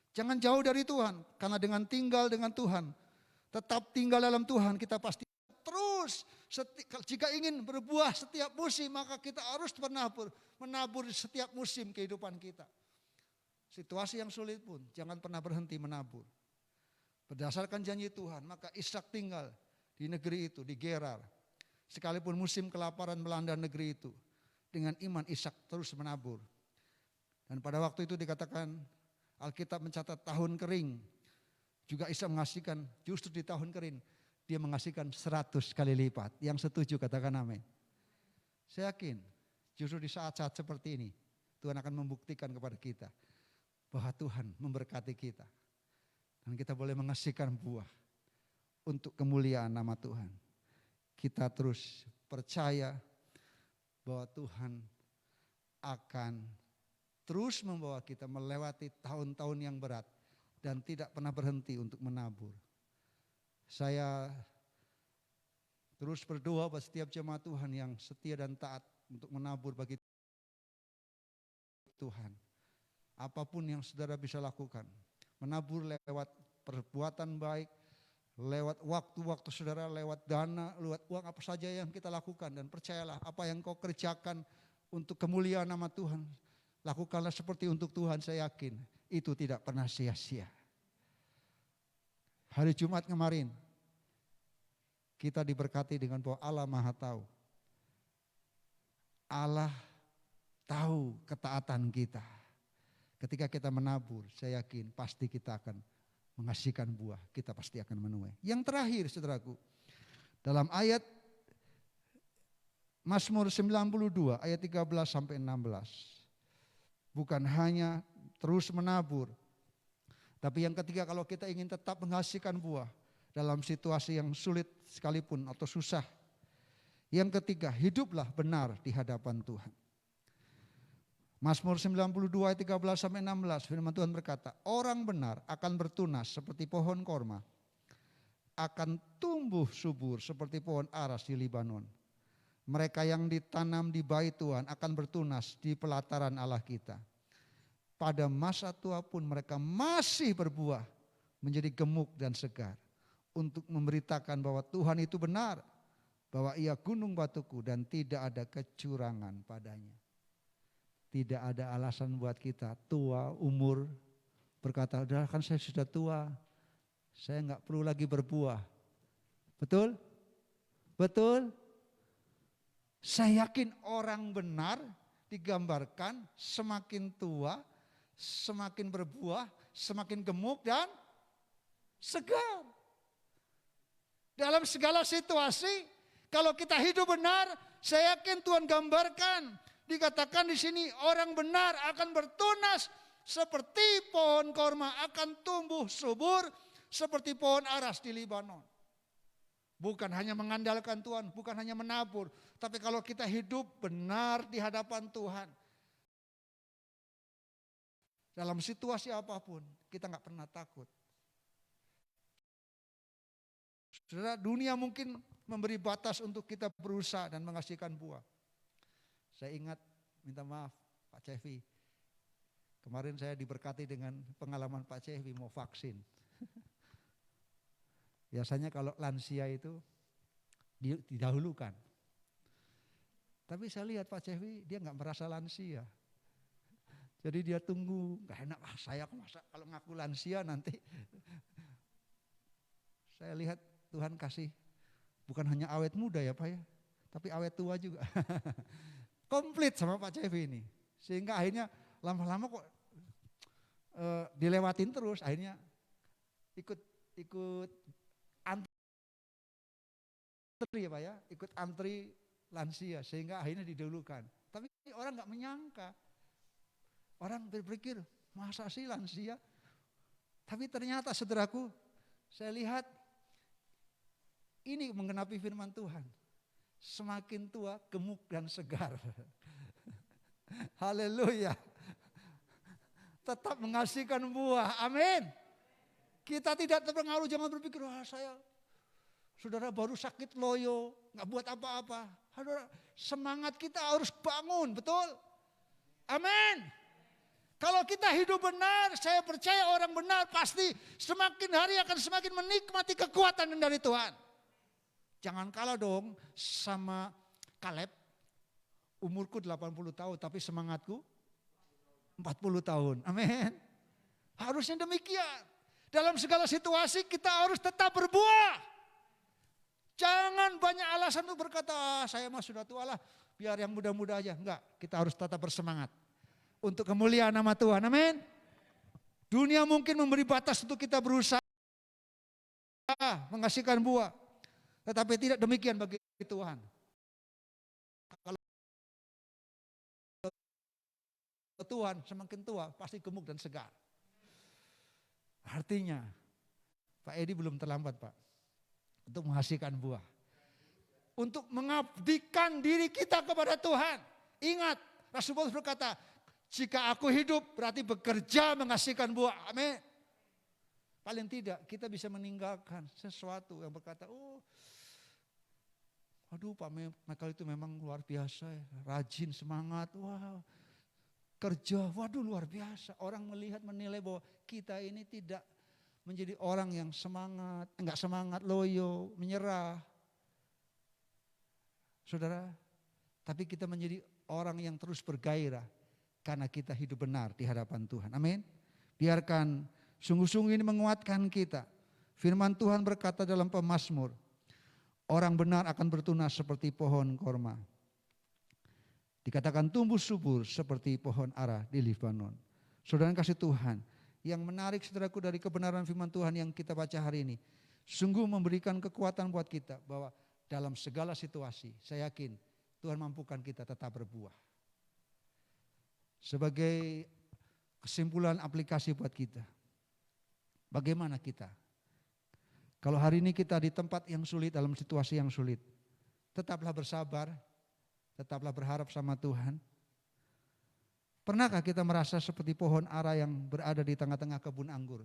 Jangan jauh dari Tuhan, karena dengan tinggal dengan Tuhan, tetap tinggal dalam Tuhan, kita pasti terus. Jika ingin berbuah setiap musim, maka kita harus menabur setiap musim kehidupan kita. Situasi yang sulit pun, jangan pernah berhenti menabur. Berdasarkan janji Tuhan, maka Ishak tinggal di negeri itu, di Gerar. Sekalipun musim kelaparan melanda negeri itu, dengan iman Ishak terus menabur. Dan pada waktu itu dikatakan, Alkitab mencatat tahun kering. Juga Ishak menghasilkan, justru di tahun kering, dia menghasilkan 100 kali lipat. Yang setuju katakan amin. Saya yakin, justru di saat-saat seperti ini, Tuhan akan membuktikan kepada kita, bahwa Tuhan memberkati kita. Dan kita boleh menghasilkan buah, untuk kemuliaan nama Tuhan. Kita terus percaya, bahwa Tuhan akan terus membawa kita melewati tahun-tahun yang berat dan tidak pernah berhenti untuk menabur. Saya terus berdoa buat setiap jemaat Tuhan yang setia dan taat untuk menabur bagi Tuhan. Apapun yang saudara bisa lakukan, menabur lewat perbuatan baik, lewat waktu-waktu saudara, lewat dana, lewat uang apa saja yang kita lakukan. Dan percayalah apa yang kau kerjakan untuk kemuliaan nama Tuhan, lakukanlah seperti untuk Tuhan, saya yakin itu tidak pernah sia-sia. Hari Jumat kemarin kita diberkati dengan bahwa Allah Maha Tahu. Allah tahu ketaatan kita. Ketika kita menabur, saya yakin pasti kita akan menghasilkan buah. Kita pasti akan menuai. Yang terakhir saudaraku, dalam ayat Mazmur 92 ayat 13 sampai 16. Bukan hanya terus menabur, tapi yang ketiga kalau kita ingin tetap menghasilkan buah dalam situasi yang sulit sekalipun atau susah. Yang ketiga, hiduplah benar di hadapan Tuhan. Mazmur 92 ayat 13 sampai 16 firman Tuhan berkata, orang benar akan bertunas seperti pohon korma, akan tumbuh subur seperti pohon aras di Libanon. Mereka yang ditanam di bait Tuhan akan bertunas di pelataran Allah kita. Pada masa tua pun mereka masih berbuah menjadi gemuk dan segar untuk memberitakan bahwa Tuhan itu benar, bahwa Ia gunung batuku dan tidak ada kecurangan padanya. Tidak ada alasan buat kita tua umur berkata, udah kan saya sudah tua, saya nggak perlu lagi berbuah. Betul? Betul? Saya yakin orang benar digambarkan semakin tua, semakin berbuah, semakin gemuk dan segar. Dalam segala situasi, kalau kita hidup benar, saya yakin Tuhan gambarkan. Dikatakan di sini orang benar akan bertunas seperti pohon korma, akan tumbuh subur seperti pohon aras di Libanon. Bukan hanya mengandalkan Tuhan, bukan hanya menabur, tapi kalau kita hidup benar di hadapan Tuhan, dalam situasi apapun kita nggak pernah takut. Saudara, dunia mungkin memberi batas untuk kita berusaha dan menghasilkan buah. Saya ingat, minta maaf Pak Cevi, kemarin saya diberkati dengan pengalaman Pak Cevi mau vaksin. Biasanya kalau lansia itu didahulukan. Tapi saya lihat Pak Cevi dia nggak merasa lansia. Jadi dia tunggu, nggak enak, saya masa kalau ngaku lansia nanti. Saya lihat Tuhan kasih bukan hanya awet muda ya Pak ya, tapi awet tua juga. Komplit sama Pak Cevi ini. Sehingga akhirnya lama-lama kok dilewatin terus, akhirnya ikut antri ya Pak ya, ikut antri lansia sehingga akhirnya didahulukan. Tapi orang nggak menyangka. Orang berpikir, masa sih lansia? Tapi ternyata saudaraku, saya lihat ini menggenapi firman Tuhan. Semakin tua, gemuk dan segar. Haleluya. Tetap menghasilkan buah. Amin. Kita tidak terpengaruh, jangan berpikir, wah saya saudara baru sakit loyo, gak buat apa-apa. Saudara, semangat kita harus bangun, betul? Amin. Kalau kita hidup benar, saya percaya orang benar pasti semakin hari akan semakin menikmati kekuatan dari Tuhan. Jangan kalah dong sama Kaleb, umurku 80 tahun tapi semangatku 40 tahun. Amin. Harusnya demikian. Dalam segala situasi kita harus tetap berbuah. Jangan banyak alasan untuk berkata, saya mah sudah tua lah, biar yang muda-muda aja. Enggak, kita harus tetap bersemangat. Untuk kemuliaan nama Tuhan, amin. Dunia mungkin memberi batas untuk kita berusaha menghasilkan buah. Tetapi tidak demikian bagi Tuhan. Kalau Tuhan semakin tua pasti gemuk dan segar. Artinya Pak Edi belum terlambat Pak untuk menghasilkan buah. Untuk mengabdikan diri kita kepada Tuhan. Ingat Rasul Paulus berkata, jika aku hidup berarti bekerja menghasilkan buah. Amin. Paling tidak kita bisa meninggalkan sesuatu yang berkata, oh aduh Pak Michael itu memang luar biasa ya, rajin, semangat, wow, kerja, waduh luar biasa. Orang melihat menilai bahwa kita ini tidak menjadi orang yang semangat, enggak semangat, loyo, menyerah. Saudara, tapi kita menjadi orang yang terus bergairah karena kita hidup benar di hadapan Tuhan. Amin. Biarkan sungguh-sungguh ini menguatkan kita. Firman Tuhan berkata dalam Pemazmur, Orang benar akan bertunas seperti pohon korma. Dikatakan tumbuh subur seperti pohon ara di Libanon. Saudara kasih Tuhan, yang menarik saudaraku dari kebenaran firman Tuhan yang kita baca hari ini, sungguh memberikan kekuatan buat kita bahwa dalam segala situasi, saya yakin Tuhan mampukan kita tetap berbuah. Sebagai kesimpulan aplikasi buat kita, bagaimana kita? Kalau hari ini kita di tempat yang sulit, dalam situasi yang sulit, tetaplah bersabar, tetaplah berharap sama Tuhan. Pernahkah kita merasa seperti pohon ara yang berada di tengah-tengah kebun anggur?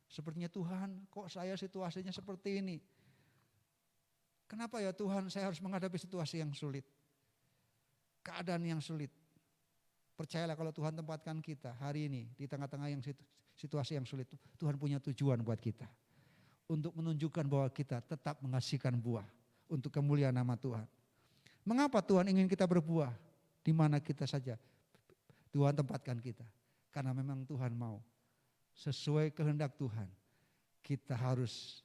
Sepertinya Tuhan, kok saya situasinya seperti ini? Kenapa ya Tuhan saya harus menghadapi situasi yang sulit? Keadaan yang sulit. Percayalah kalau Tuhan tempatkan kita hari ini di tengah-tengah yang situasi yang sulit, Tuhan punya tujuan buat kita. Untuk menunjukkan bahwa kita tetap menghasilkan buah untuk kemuliaan nama Tuhan. Mengapa Tuhan ingin kita berbuah? Di mana kita saja Tuhan tempatkan kita. Karena memang Tuhan mau sesuai kehendak Tuhan. Kita harus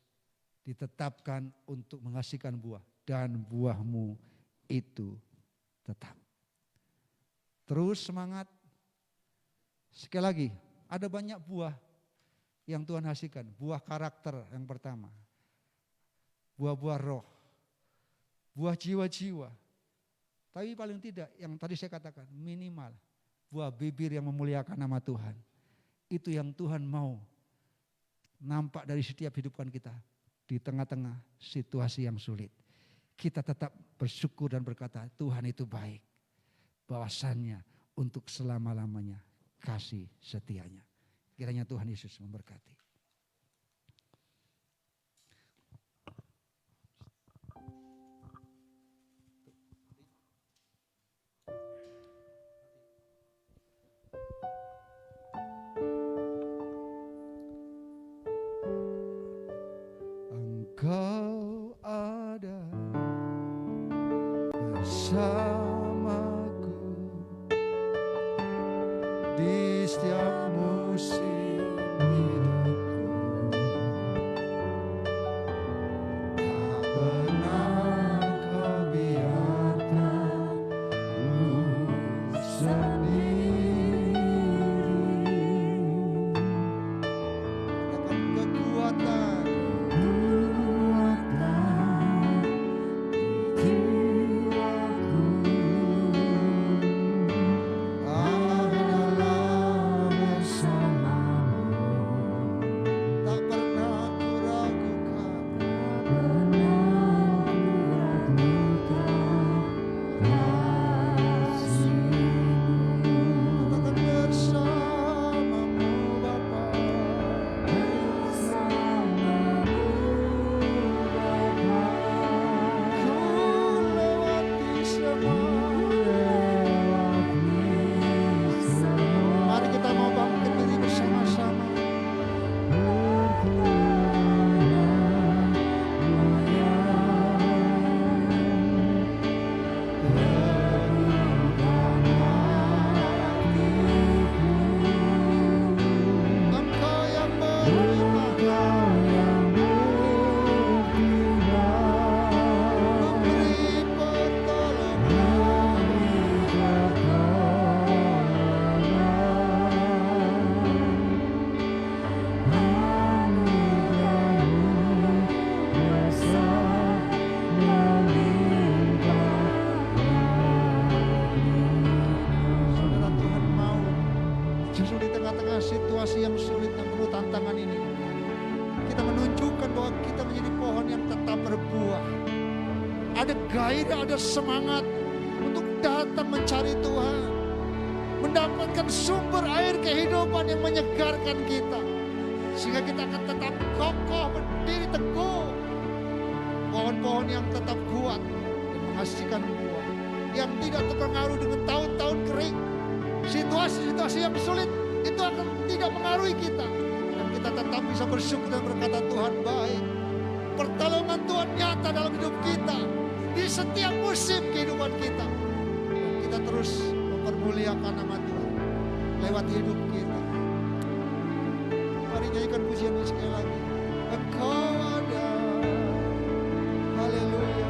ditetapkan untuk menghasilkan buah. Dan buahmu itu tetap. Terus semangat. Sekali lagi, ada banyak buah yang Tuhan hasilkan. Buah karakter yang pertama. Buah-buah roh. Buah jiwa-jiwa. Tapi paling tidak yang tadi saya katakan minimal. Buah bibir yang memuliakan nama Tuhan. Itu yang Tuhan mau nampak dari setiap hidupan kita. Di tengah-tengah situasi yang sulit. Kita tetap bersyukur dan berkata Tuhan itu baik. Bahwasannya untuk selama-lamanya kasih setianya. Kiranya Tuhan Yesus memberkati. Engkau ada bersamaku di setiap musim hidupku. Tak pernah kau biarkan ku sendiri. Dapat kekuatan situasi yang sulit dan penuh tantangan ini, kita menunjukkan bahwa kita menjadi pohon yang tetap berbuah. Ada gairah, ada semangat untuk datang mencari Tuhan, mendapatkan sumber air kehidupan yang menyegarkan kita, sehingga kita akan tetap kokoh, berdiri teguh. Pohon-pohon yang tetap kuat dan menghasilkan buah, yang tidak terpengaruh dengan tahun-tahun kering. Situasi-situasi yang sulit itu akan tidak mengaruhi kita, dan kita tetap bisa bersyukur dan berkata Tuhan baik. Pertolongan Tuhan nyata dalam hidup kita di setiap musim kehidupan kita, dan kita terus mempermuliakan nama Tuhan lewat hidup kita. Mari nyanyikan pujian ini sekali lagi. Engkau ada, haleluya.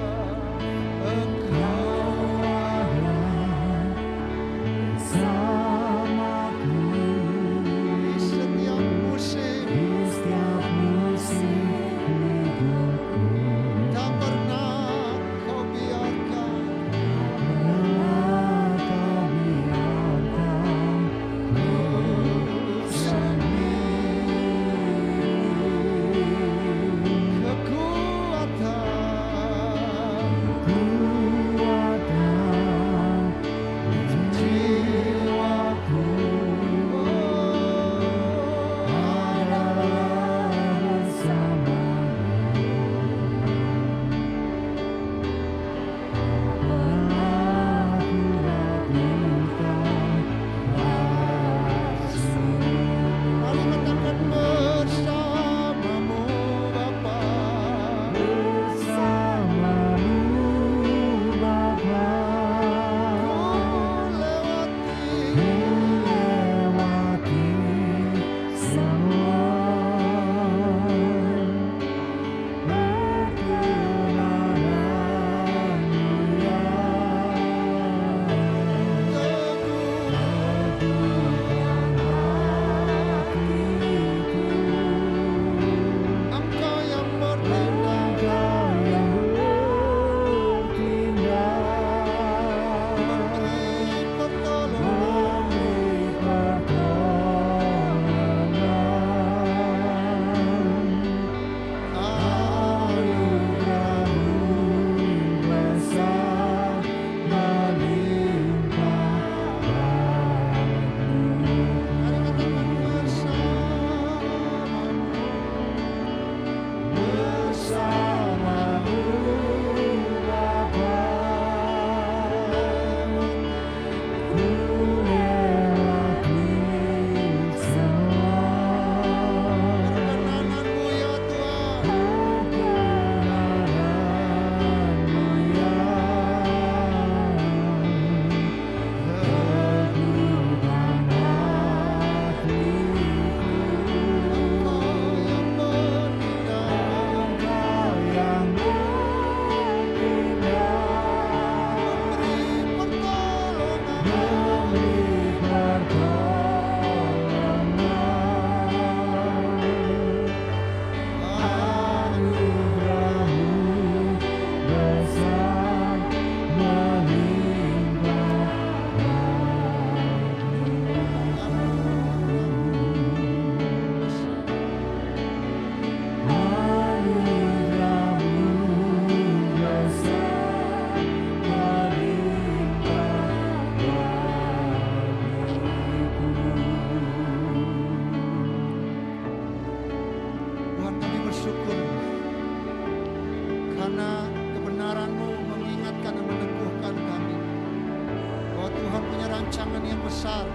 besar.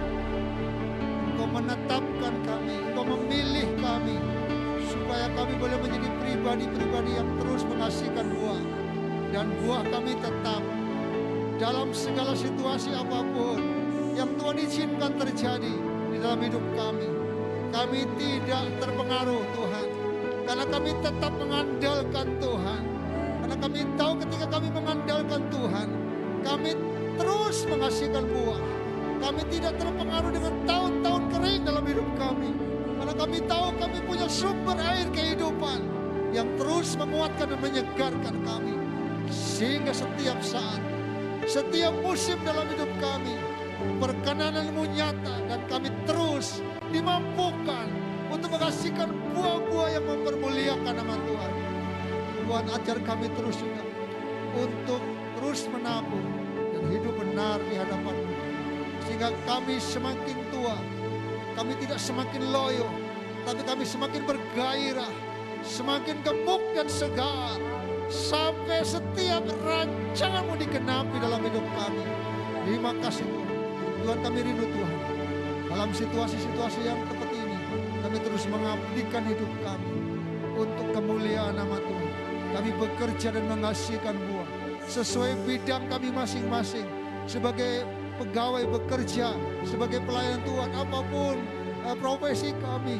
Engkau menetapkan kami, Engkau memilih kami, supaya kami boleh menjadi pribadi-pribadi yang terus menghasilkan buah. Dan buah kami tetap dalam segala situasi apapun yang Tuhan izinkan terjadi di dalam hidup kami. Kami tidak terpengaruh Tuhan, karena kami tetap mengandalkan Tuhan. Karena kami tahu ketika kami mengandalkan Tuhan, kami terus menghasilkan buah. Kami tidak terpengaruh dengan tahun-tahun kering dalam hidup kami. Karena kami tahu kami punya sumber air kehidupan yang terus menguatkan dan menyegarkan kami. Sehingga setiap saat, setiap musim dalam hidup kami, perkenanan-Mu nyata dan kami terus dimampukan untuk menghasilkan buah-buah yang mempermuliakan nama Tuhan. Tuhan ajar kami terus juga untuk terus menabur dan hidup benar di hadapan-Mu. Sehingga kami semakin tua, kami tidak semakin loyo, tapi kami semakin bergairah, semakin gemuk dan segar, sampai setiap rancangan-Mu digenapi dalam hidup kami. Terima kasih Tuhan. Tuhan, kami rindu Tuhan, dalam situasi-situasi yang seperti ini, kami terus mengabdikan hidup kami untuk kemuliaan nama Tuhan. Kami bekerja dan menghasilkan buah sesuai bidang kami masing-masing. Sebagai pegawai bekerja, sebagai pelayan Tuhan, apapun profesi kami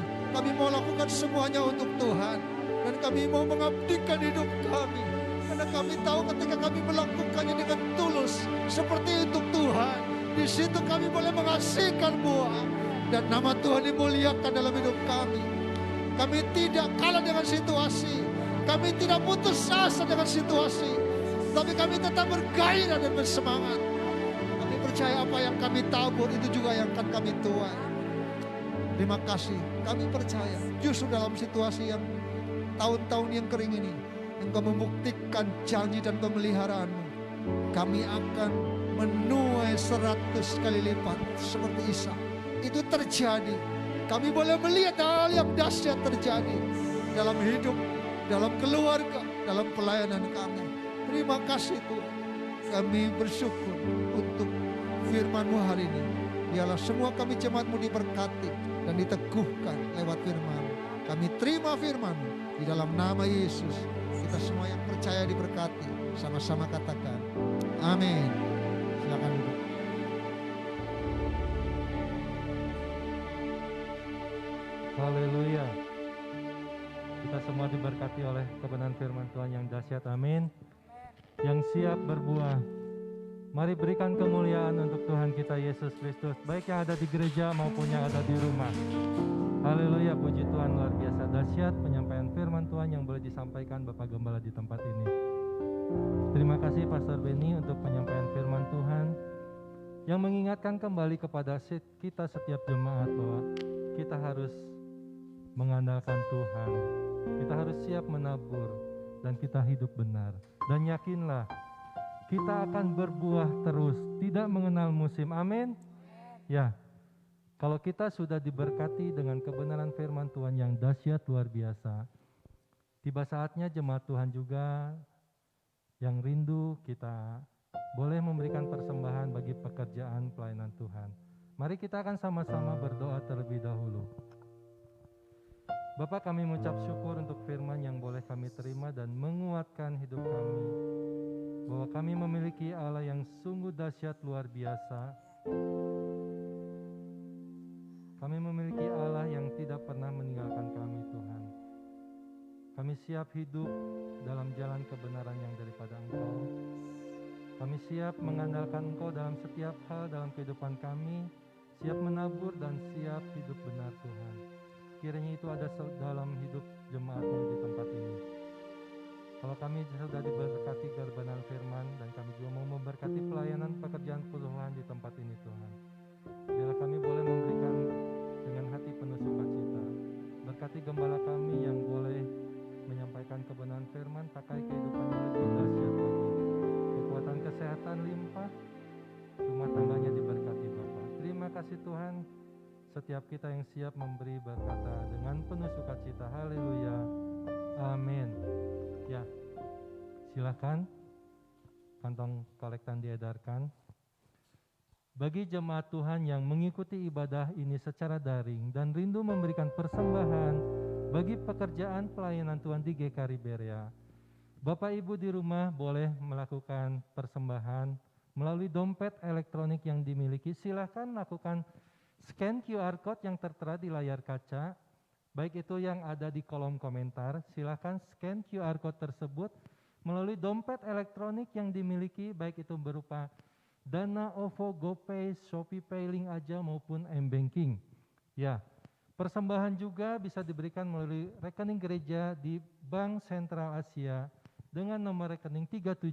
mau lakukan semuanya untuk Tuhan. Dan kami mau mengabdikan hidup kami, karena kami tahu ketika kami melakukannya dengan tulus seperti untuk Tuhan, di situ kami boleh menghasilkan buah dan nama Tuhan dimuliakan dalam hidup kami. Kami tidak kalah dengan situasi, kami tidak putus asa dengan situasi, tapi kami tetap bergairah dan bersemangat. Kami percaya apa yang kami tabur itu juga yang akan kami tuai. Terima kasih, kami percaya justru dalam situasi yang tahun-tahun yang kering ini, Engkau membuktikan janji dan pemeliharaan-Mu. Kami akan menuai 100 kali lipat seperti Ishak. Itu terjadi. Kami boleh melihat hal yang dahsyat terjadi dalam hidup, dalam keluarga, dalam pelayanan kami. Terima kasih Tuhan. Kami bersyukur untuk firman-Mu hari ini. Biarlah semua kami jemaat-Mu diberkati dan diteguhkan lewat firman-Mu. Kami terima firman-Mu. Di dalam nama Yesus, kita semua yang percaya diberkati. Sama-sama katakan, amin. Silakan duduk. Haleluya. Kita semua diberkati oleh kebenaran firman Tuhan yang dahsyat, amin. Yang siap berbuah. Mari berikan kemuliaan untuk Tuhan kita Yesus Kristus, baik yang ada di gereja maupun yang ada di rumah. Haleluya, puji Tuhan, luar biasa dahsyat penyampaian firman Tuhan yang boleh disampaikan Bapak Gembala di tempat ini. Terima kasih Pastor Benny untuk penyampaian firman Tuhan yang mengingatkan kembali kepada kita setiap jemaat bahwa kita harus mengandalkan Tuhan. Kita harus siap menabur dan kita hidup benar. Dan yakinlah kita akan berbuah terus, tidak mengenal musim. Amin. Ya. Kalau kita sudah diberkati dengan kebenaran firman Tuhan yang dahsyat luar biasa, tiba saatnya jemaat Tuhan juga yang rindu kita boleh memberikan persembahan bagi pekerjaan pelayanan Tuhan. Mari kita akan sama-sama berdoa terlebih dahulu. Bapa, kami mengucap syukur untuk firman yang boleh kami terima dan menguatkan hidup kami, bahwa kami memiliki Allah yang sungguh dahsyat luar biasa. Kami memiliki Allah yang tidak pernah meninggalkan kami, Tuhan. Kami siap hidup dalam jalan kebenaran yang daripada Engkau. Kami siap mengandalkan Engkau dalam setiap hal dalam kehidupan kami, siap menabur dan siap hidup benar, Tuhan. Kiranya itu ada dalam hidup jemaat-Mu di tempat ini. Kalau kami sudah diberkati kebenaran firman, dan kami juga mau memberkati pelayanan pekerjaan Tuhan di tempat ini, Tuhan. Biarlah kami boleh memberikan dengan hati penuh sukacita. Berkati gembala kami yang boleh menyampaikan kebenaran firman, pakai kehidupan yang lebih dahsyat lagi. Kekuatan kesehatan limpah, rumah tangganya diberkati Bapa. Terima kasih Tuhan, setiap kita yang siap memberi berkata dengan penuh sukacita. Haleluya, amin. Ya, silakan kantong kolektan diedarkan. Bagi jemaat Tuhan yang mengikuti ibadah ini secara daring dan rindu memberikan persembahan bagi pekerjaan pelayanan Tuhan di GKRI Berea, Bapak Ibu di rumah boleh melakukan persembahan melalui dompet elektronik yang dimiliki. Silakan lakukan scan QR Code yang tertera di layar kaca, baik itu yang ada di kolom komentar. Silakan scan QR Code tersebut melalui dompet elektronik yang dimiliki, baik itu berupa Dana, OVO, GoPay, Shopee Pay, Link Aja maupun M-Banking. Ya, persembahan juga bisa diberikan melalui rekening gereja di Bank Sentral Asia dengan nomor rekening 37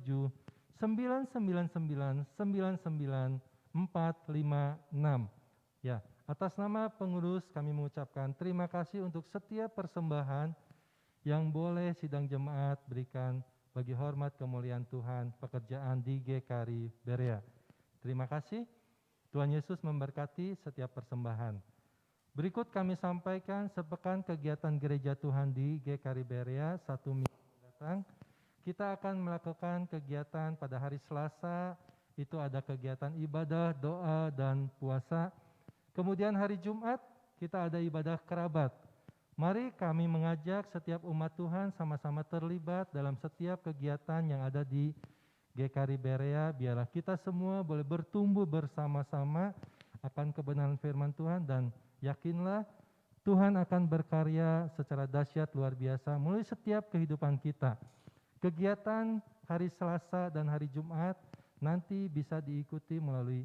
999 99 456. Ya, atas nama pengurus kami mengucapkan terima kasih untuk setiap persembahan yang boleh sidang jemaat berikan bagi hormat kemuliaan Tuhan pekerjaan di GKRI Berea. Terima kasih. Tuhan Yesus memberkati setiap persembahan. Berikut kami sampaikan sepekan kegiatan gereja Tuhan di GKRI Berea 1 minggu mendatang. Kita akan melakukan kegiatan pada hari Selasa, itu ada kegiatan ibadah, doa, dan puasa. Kemudian hari Jumat kita ada ibadah kerabat. Mari kami mengajak setiap umat Tuhan sama-sama terlibat dalam setiap kegiatan yang ada di GKRI Berea. Biarlah kita semua boleh bertumbuh bersama-sama akan kebenaran firman Tuhan, dan yakinlah Tuhan akan berkarya secara dahsyat luar biasa melalui setiap kehidupan kita. Kegiatan hari Selasa dan hari Jumat nanti bisa diikuti melalui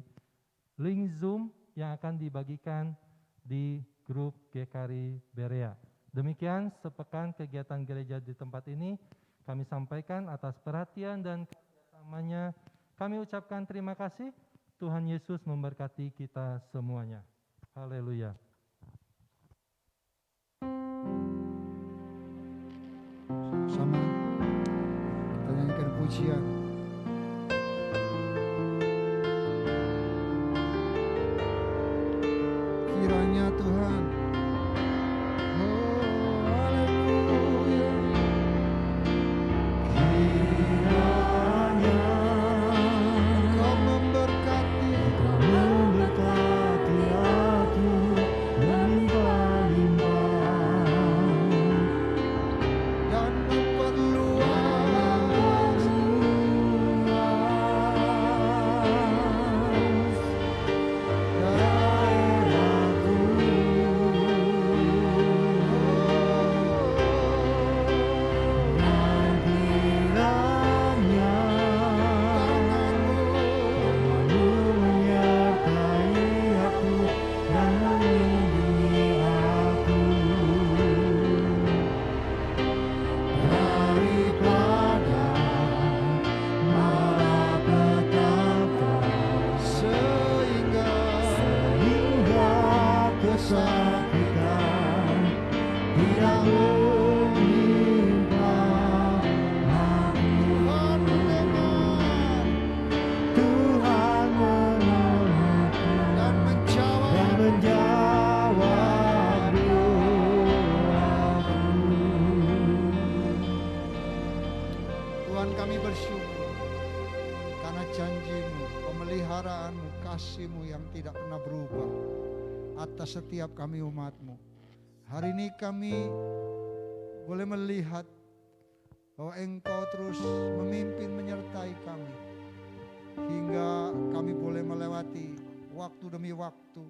link Zoom yang akan dibagikan di grup GKRI Berea. Demikian sepekan kegiatan gereja di tempat ini kami sampaikan. Atas perhatian dan kerjasamanya kami ucapkan terima kasih. Tuhan Yesus memberkati kita semuanya. Haleluya. Sama kita nyanyikan pujian. Kiranya Tuhan, oh haleluya, Kiranya Kau memberkati aku melimpah-limpah dan memperluas daerahku. Dan kiranya tanganmu menyertai aku dan melindungi aku daripada malapetaka, sehingga kesakitan tidak menimpa aku. Tuhan mendengar Tuhan menolongku dan menjawab dan menjawab doaku. Tuhan, kami bersyukur karena janji-Mu, pemeliharaanmu, kasih-Mu yang tidak pernah berubah atas setiap kami umat-Mu. Hari ini kami boleh melihat bahwa Engkau terus memimpin menyertai kami hingga kami boleh melewati waktu demi waktu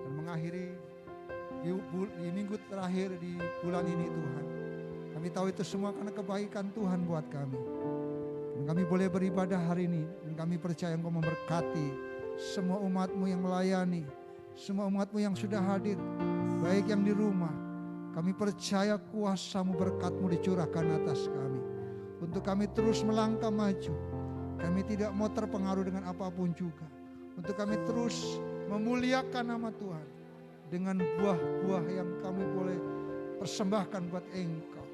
dan mengakhiri di minggu terakhir di bulan ini. Tuhan, kami tahu itu semua karena kebaikan Tuhan buat kami. Dan kami boleh beribadah hari ini, dan kami percaya Engkau memberkati semua umat-Mu yang melayani, semua umat-Mu yang sudah hadir, baik yang di rumah. Kami percaya kuasa-Mu, berkat-Mu dicurahkan atas kami, untuk kami terus melangkah maju. Kami tidak mau terpengaruh dengan apapun juga, untuk kami terus memuliakan nama Tuhan dengan buah-buah yang kami boleh persembahkan buat Engkau.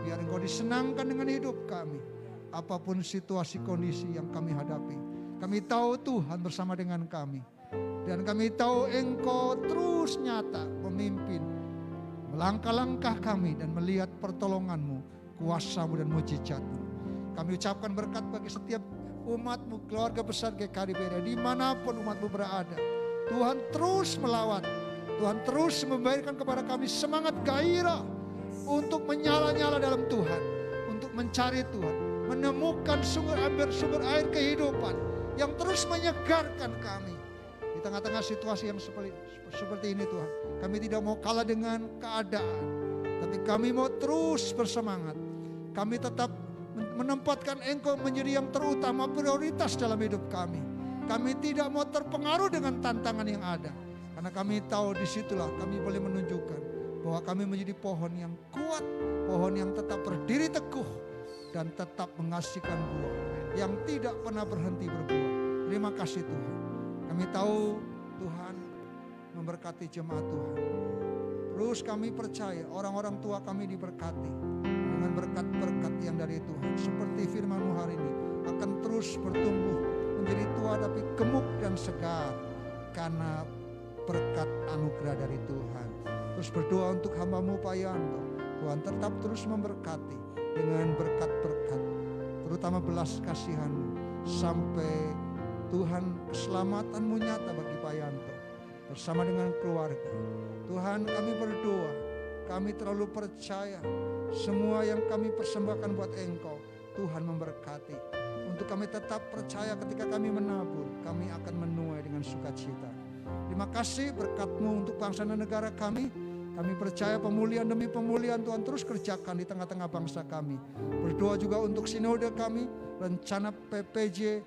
Biar Engkau disenangkan dengan hidup kami, apapun situasi kondisi yang kami hadapi. Kami tahu Tuhan bersama dengan kami, dan kami tahu Engkau terus nyata memimpin melangkah-langkah kami dan melihat pertolongan-Mu, kuasa-Mu dan mujizat-Mu. Kami ucapkan berkat bagi setiap umat-Mu, keluarga besar GKI Berea, dimanapun umat-Mu berada. Tuhan terus melawat, Tuhan terus memberikan kepada kami semangat gairah untuk menyala-nyala dalam Tuhan, untuk mencari Tuhan, menemukan sumber air kehidupan yang terus menyegarkan kami. Di tengah-tengah situasi yang seperti ini Tuhan, kami tidak mau kalah dengan keadaan, tapi kami mau terus bersemangat. Kami tetap menempatkan Engkau menjadi yang terutama, prioritas dalam hidup kami. Kami tidak mau terpengaruh dengan tantangan yang ada, karena kami tahu disitulah kami boleh menunjukkan bahwa kami menjadi pohon yang kuat, pohon yang tetap berdiri teguh dan tetap menghasilkan buah yang tidak pernah berhenti berbuah. Terima kasih Tuhan. Kami tahu Tuhan memberkati jemaat Tuhan. Terus kami percaya orang-orang tua kami diberkati dengan berkat-berkat yang dari Tuhan. Seperti firman-Mu hari ini, akan terus bertumbuh menjadi tua tapi gemuk dan segar karena berkat anugerah dari Tuhan. Terus berdoa untuk hamba-Mu Pak Yanto, Tuhan tetap terus memberkati dengan berkat-berkat, terutama belas kasihan-Mu, sampai Tuhan keselamatan-Mu nyata bagi Pak Yanto bersama dengan keluarga. Tuhan, kami berdoa, kami terlalu percaya semua yang kami persembahkan buat Engkau, Tuhan memberkati. Untuk kami tetap percaya ketika kami menabur, kami akan menuai dengan sukacita. Terima kasih berkat-Mu untuk bangsa dan negara kami. Kami percaya pemulihan demi pemulihan Tuhan terus kerjakan di tengah-tengah bangsa kami. Berdoa juga untuk sinode kami, rencana PPJ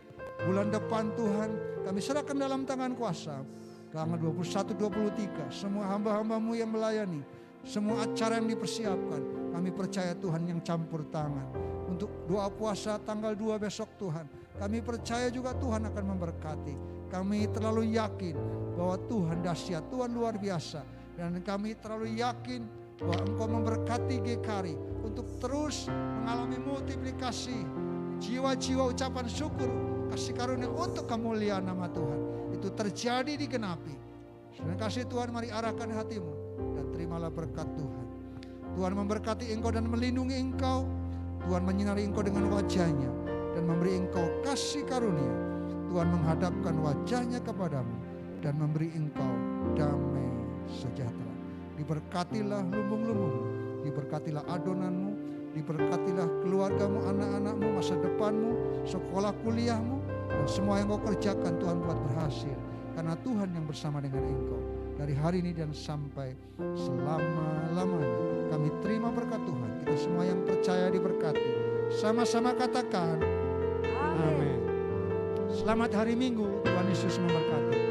bulan depan Tuhan, kami serahkan dalam tangan kuasa. Tanggal 21-23, semua hamba-hamba-Mu yang melayani, semua acara yang dipersiapkan, kami percaya Tuhan yang campur tangan. Untuk doa puasa tanggal 2 besok Tuhan, kami percaya juga Tuhan akan memberkati. Kami terlalu yakin bahwa Tuhan dahsyat, Tuhan luar biasa. Dan kami terlalu yakin bahwa Engkau memberkati GKI untuk terus mengalami multiplikasi jiwa-jiwa ucapan syukur, kasih karunia untuk kemuliaan nama Tuhan. Itu terjadi digenapi. Terima kasih Tuhan, mari arahkan hatimu dan terimalah berkat Tuhan. Tuhan memberkati engkau dan melindungi engkau. Tuhan menyinari engkau dengan wajahnya dan memberi engkau kasih karunia. Tuhan menghadapkan wajahnya kepadamu dan memberi engkau damai sejahtera. Diberkatilah lumbung-lumbungmu, diberkatilah adonanmu, diberkatilah keluargamu, anak-anakmu, masa depanmu, sekolah kuliahmu, dan semua yang kau kerjakan Tuhan buat berhasil. Karena Tuhan yang bersama dengan engkau dari hari ini dan sampai selama-lamanya. Kami terima berkat Tuhan. Kita semua yang percaya diberkati. Sama-sama katakan amin. Selamat hari Minggu, Tuhan Yesus memberkati.